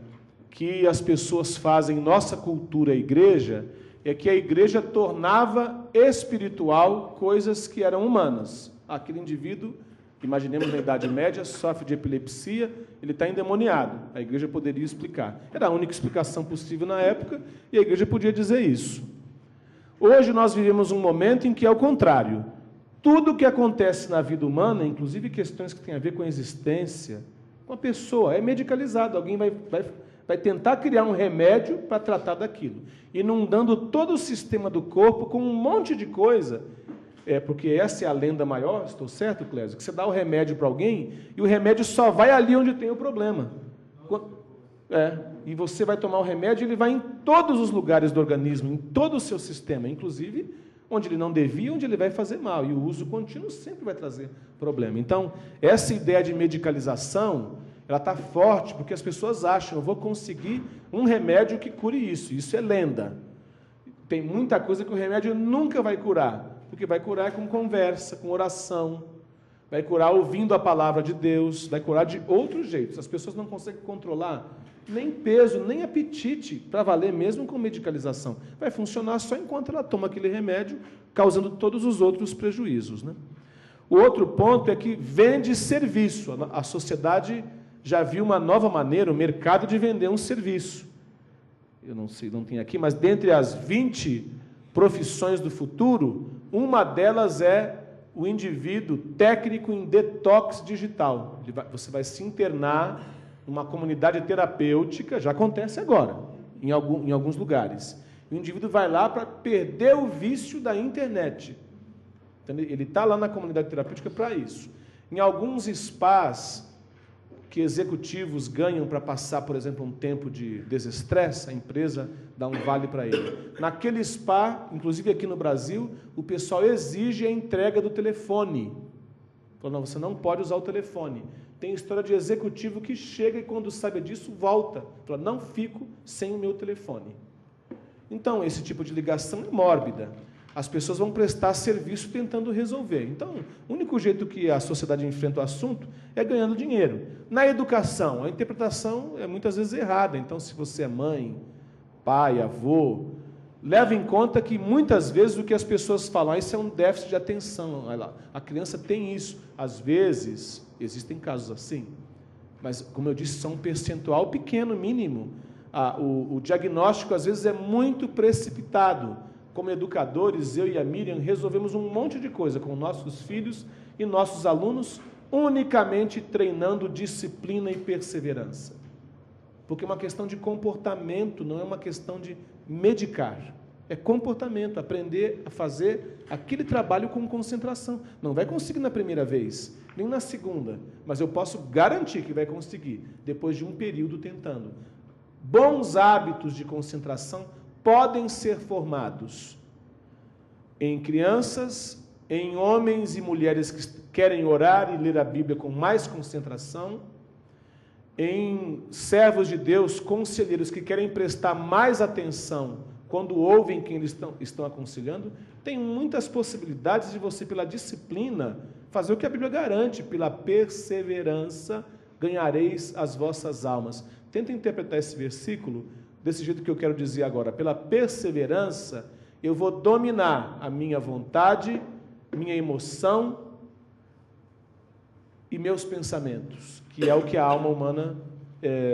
que as pessoas fazem em nossa cultura, a igreja, é que a igreja tornava espiritual coisas que eram humanas. Aquele indivíduo, imaginemos na Idade Média, sofre de epilepsia, ele está endemoniado. A igreja poderia explicar. Era a única explicação possível na época, e a igreja podia dizer isso. Hoje nós vivemos um momento em que é o contrário. Tudo o que acontece na vida humana, inclusive questões que têm a ver com a existência, com a pessoa, é medicalizado. Alguém vai tentar criar um remédio para tratar daquilo, inundando todo o sistema do corpo com um monte de coisa. Porque essa é a lenda maior, estou certo, Clésio? Que você dá o remédio para alguém e o remédio só vai ali onde tem o problema. E você vai tomar o remédio, ele vai em todos os lugares do organismo, em todo o seu sistema, inclusive onde ele não devia, onde ele vai fazer mal. E o uso contínuo sempre vai trazer problema. Então, essa ideia de medicalização, ela está forte, porque as pessoas acham, eu vou conseguir um remédio que cure isso. Isso é lenda. Tem muita coisa que o remédio nunca vai curar, porque vai curar com conversa, com oração, vai curar ouvindo a palavra de Deus, vai curar de outros jeitos. As pessoas não conseguem controlar nem peso, nem apetite para valer mesmo com medicalização. Vai funcionar só enquanto ela toma aquele remédio, causando todos os outros prejuízos, né? O outro ponto é que vende serviço. A sociedade já viu uma nova maneira, o mercado de vender um serviço. Eu não sei, não tem aqui, mas dentre as 20 profissões do futuro, uma delas é o indivíduo técnico em detox digital. Você vai se internar numa comunidade terapêutica, já acontece agora, em alguns lugares. O indivíduo vai lá para perder o vício da internet. Então, ele está lá na comunidade terapêutica para isso. Em alguns spas que executivos ganham para passar, por exemplo, um tempo de desestresse, a empresa dá um vale para ele. Naquele spa, inclusive aqui no Brasil, o pessoal exige a entrega do telefone. Falou, não, você não pode usar o telefone. Tem história de executivo que chega e, quando sabe disso, volta. Fala, não fico sem o meu telefone. Então, esse tipo de ligação é mórbida. As pessoas vão prestar serviço tentando resolver. Então, o único jeito que a sociedade enfrenta o assunto é ganhando dinheiro. Na educação, a interpretação é muitas vezes errada. Então, se você é mãe, pai, avô, leve em conta que muitas vezes o que as pessoas falam, isso é um déficit de atenção. A criança tem isso. Às vezes, existem casos assim, mas, como eu disse, são um percentual pequeno, mínimo. O diagnóstico, às vezes, é muito precipitado. Como educadores, eu e a Miriam resolvemos um monte de coisa com nossos filhos e nossos alunos, unicamente treinando disciplina e perseverança. Porque é uma questão de comportamento, não é uma questão de medicar. É comportamento, aprender a fazer aquele trabalho com concentração. Não vai conseguir na primeira vez, nem na segunda, mas eu posso garantir que vai conseguir, depois de um período tentando. Bons hábitos de concentração podem ser formados em crianças, em homens e mulheres que querem orar e ler a Bíblia com mais concentração, em servos de Deus, conselheiros que querem prestar mais atenção quando ouvem quem eles estão aconselhando. Tem muitas possibilidades de você, pela disciplina, fazer o que a Bíblia garante, pela perseverança ganhareis as vossas almas. Tenta interpretar esse versículo desse jeito que eu quero dizer agora. Pela perseverança, eu vou dominar a minha vontade, minha emoção e meus pensamentos, que é o que a alma humana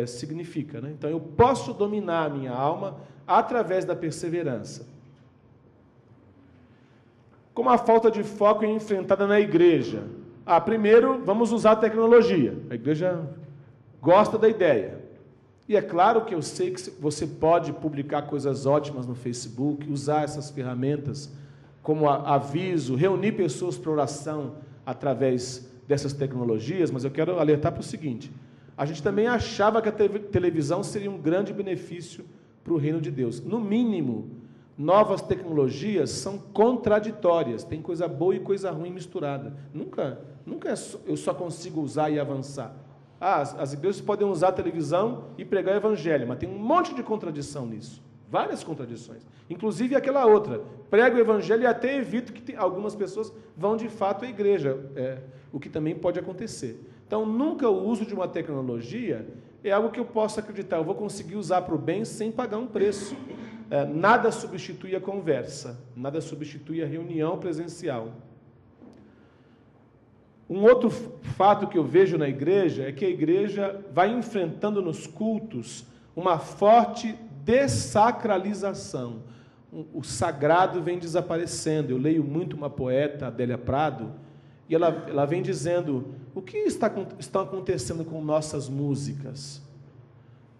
significa, né? Então, eu posso dominar a minha alma através da perseverança. Como a falta de foco é enfrentada na igreja? Primeiro, vamos usar a tecnologia. A igreja gosta da ideia. E é claro que eu sei que você pode publicar coisas ótimas no Facebook, usar essas ferramentas como aviso, reunir pessoas para oração através dessas tecnologias, mas eu quero alertar para o seguinte: a gente também achava que a televisão seria um grande benefício para o reino de Deus. No mínimo, novas tecnologias são contraditórias, tem coisa boa e coisa ruim misturada. Nunca eu só consigo usar e avançar. As igrejas podem usar a televisão e pregar o evangelho, mas tem um monte de contradição nisso, várias contradições. Inclusive aquela outra, prego o evangelho e até evito que algumas pessoas vão de fato à igreja, o que também pode acontecer. Então, nunca o uso de uma tecnologia é algo que eu possa acreditar, eu vou conseguir usar para o bem sem pagar um preço. Nada substitui a conversa, nada substitui a reunião presencial. Um outro fato que eu vejo na igreja é que a igreja vai enfrentando nos cultos uma forte dessacralização. O sagrado vem desaparecendo. Eu leio muito uma poeta, Adélia Prado, e ela vem dizendo: o que está acontecendo com nossas músicas?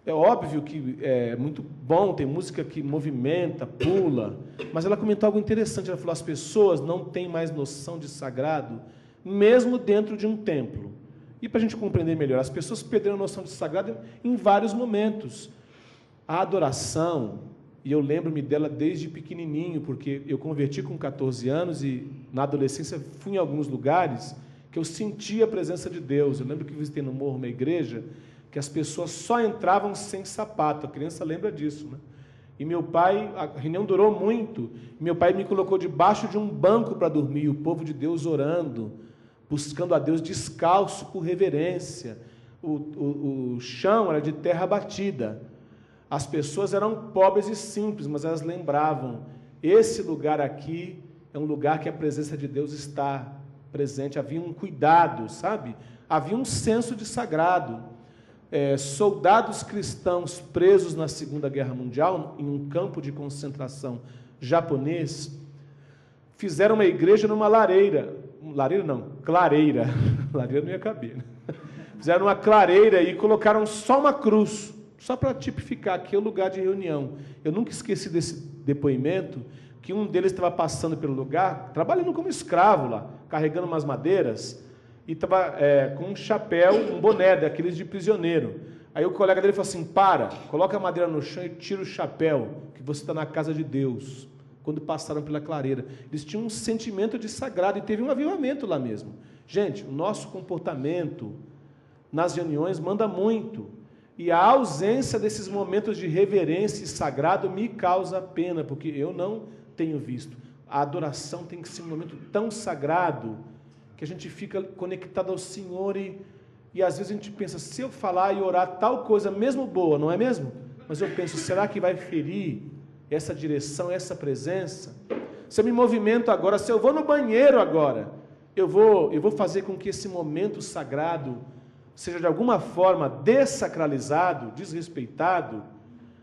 É óbvio que é muito bom, tem música que movimenta, pula, mas ela comentou algo interessante. Ela falou: as pessoas não têm mais noção de sagrado, mesmo dentro de um templo. E para a gente compreender melhor, as pessoas perderam a noção de sagrado em vários momentos. A adoração, e eu lembro-me dela desde pequenininho, porque eu converti com 14 anos e na adolescência fui em alguns lugares que eu sentia a presença de Deus. Eu lembro que visitei no morro uma igreja que as pessoas só entravam sem sapato, a criança lembra disso, né? E meu pai, a reunião durou muito, meu pai me colocou debaixo de um banco para dormir, o povo de Deus orando, buscando a Deus descalço por reverência, o chão era de terra batida, as pessoas eram pobres e simples, mas elas lembravam, esse lugar aqui é um lugar que a presença de Deus está presente, havia um cuidado, sabe? Havia um senso de sagrado. Soldados cristãos presos na Segunda Guerra Mundial, em um campo de concentração japonês, fizeram uma igreja numa clareira, lareira não ia caber, né? Fizeram uma clareira e colocaram só uma cruz, só para tipificar que é o lugar de reunião. Eu nunca esqueci desse depoimento, que um deles estava passando pelo lugar, trabalhando como escravo lá, carregando umas madeiras, e estava com um chapéu, um boné daqueles de prisioneiro. Aí o colega dele falou assim, coloca a madeira no chão e tira o chapéu, que você está na casa de Deus. Quando passaram pela clareira, eles tinham um sentimento de sagrado, e teve um avivamento lá mesmo. Gente, o nosso comportamento nas reuniões manda muito, e a ausência desses momentos de reverência e sagrado me causa pena, porque eu não tenho visto. A adoração tem que ser um momento tão sagrado, que a gente fica conectado ao Senhor e às vezes a gente pensa, se eu falar e orar tal coisa, mesmo boa, não é mesmo? Mas eu penso, será que vai ferir essa direção, essa presença? Se eu me movimento agora, se eu vou no banheiro agora, eu vou fazer com que esse momento sagrado seja de alguma forma dessacralizado, desrespeitado.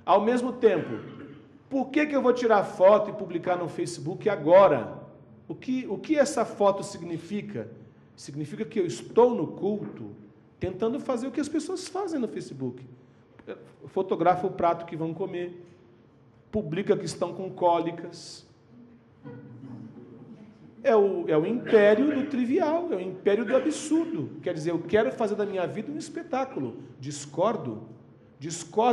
Ao mesmo tempo, por que eu vou tirar foto e publicar no Facebook agora? O que essa foto significa? Significa que eu estou no culto tentando fazer o que as pessoas fazem no Facebook. Fotografa o prato que vão comer, publica que estão com cólicas. É o império do trivial, é o império do absurdo. Quer dizer, eu quero fazer da minha vida um espetáculo. Discordo,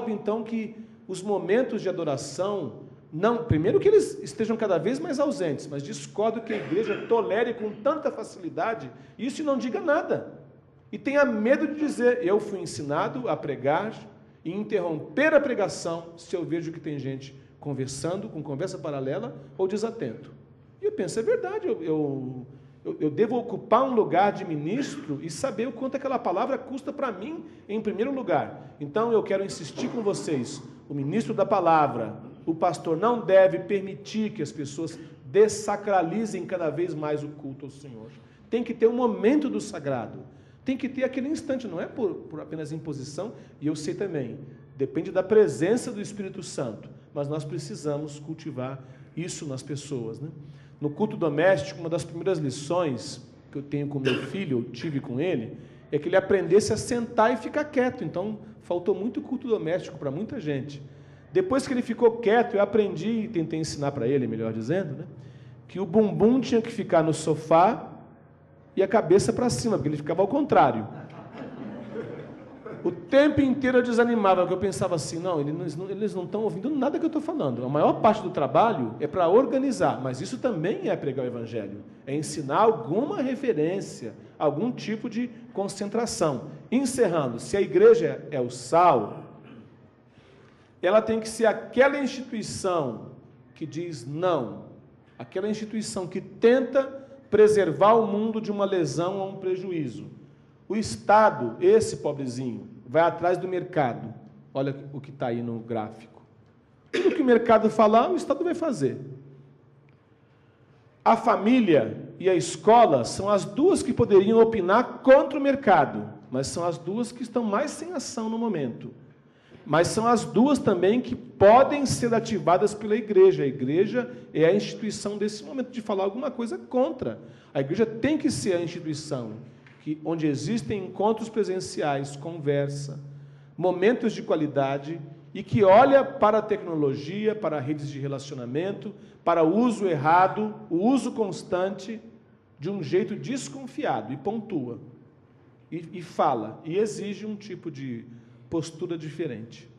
então, que os momentos de adoração... Não, primeiro que eles estejam cada vez mais ausentes, mas discordo que a igreja tolere com tanta facilidade isso e não diga nada. E tenha medo de dizer, eu fui ensinado a pregar e interromper a pregação se eu vejo que tem gente conversando, com conversa paralela ou desatento. E eu penso, é verdade, eu devo ocupar um lugar de ministro e saber o quanto aquela palavra custa para mim em primeiro lugar. Então eu quero insistir com vocês, o ministro da palavra, o pastor não deve permitir que as pessoas dessacralizem cada vez mais o culto ao Senhor. Tem que ter um momento do sagrado. Tem que ter aquele instante, não é por apenas imposição. E eu sei também, depende da presença do Espírito Santo. Mas nós precisamos cultivar isso nas pessoas, né? No culto doméstico, uma das primeiras lições que eu tenho com meu filho, eu tive com ele, é que ele aprendesse a sentar e ficar quieto. Então, faltou muito culto doméstico para muita gente. Depois que ele ficou quieto, eu aprendi e tentei ensinar para ele, melhor dizendo, né, que o bumbum tinha que ficar no sofá e a cabeça para cima, porque ele ficava ao contrário. O tempo inteiro eu desanimava, porque eu pensava assim, não, eles não estão ouvindo nada que eu estou falando. A maior parte do trabalho é para organizar, mas isso também é pregar o Evangelho, é ensinar alguma referência, algum tipo de concentração. Encerrando, se a igreja é o sal, ela tem que ser aquela instituição que diz não, aquela instituição que tenta preservar o mundo de uma lesão ou um prejuízo. O Estado, esse pobrezinho, vai atrás do mercado. Olha o que está aí no gráfico. Tudo que o mercado falar, o Estado vai fazer. A família e a escola são as duas que poderiam opinar contra o mercado, mas são as duas que estão mais sem ação no momento. Mas são as duas também que podem ser ativadas pela igreja. A igreja é a instituição desse momento de falar alguma coisa contra. A igreja tem que ser a instituição onde existem encontros presenciais, conversa, momentos de qualidade e que olha para a tecnologia, para redes de relacionamento, para o uso errado, o uso constante, de um jeito desconfiado e pontua. E fala, e exige um tipo de postura diferente.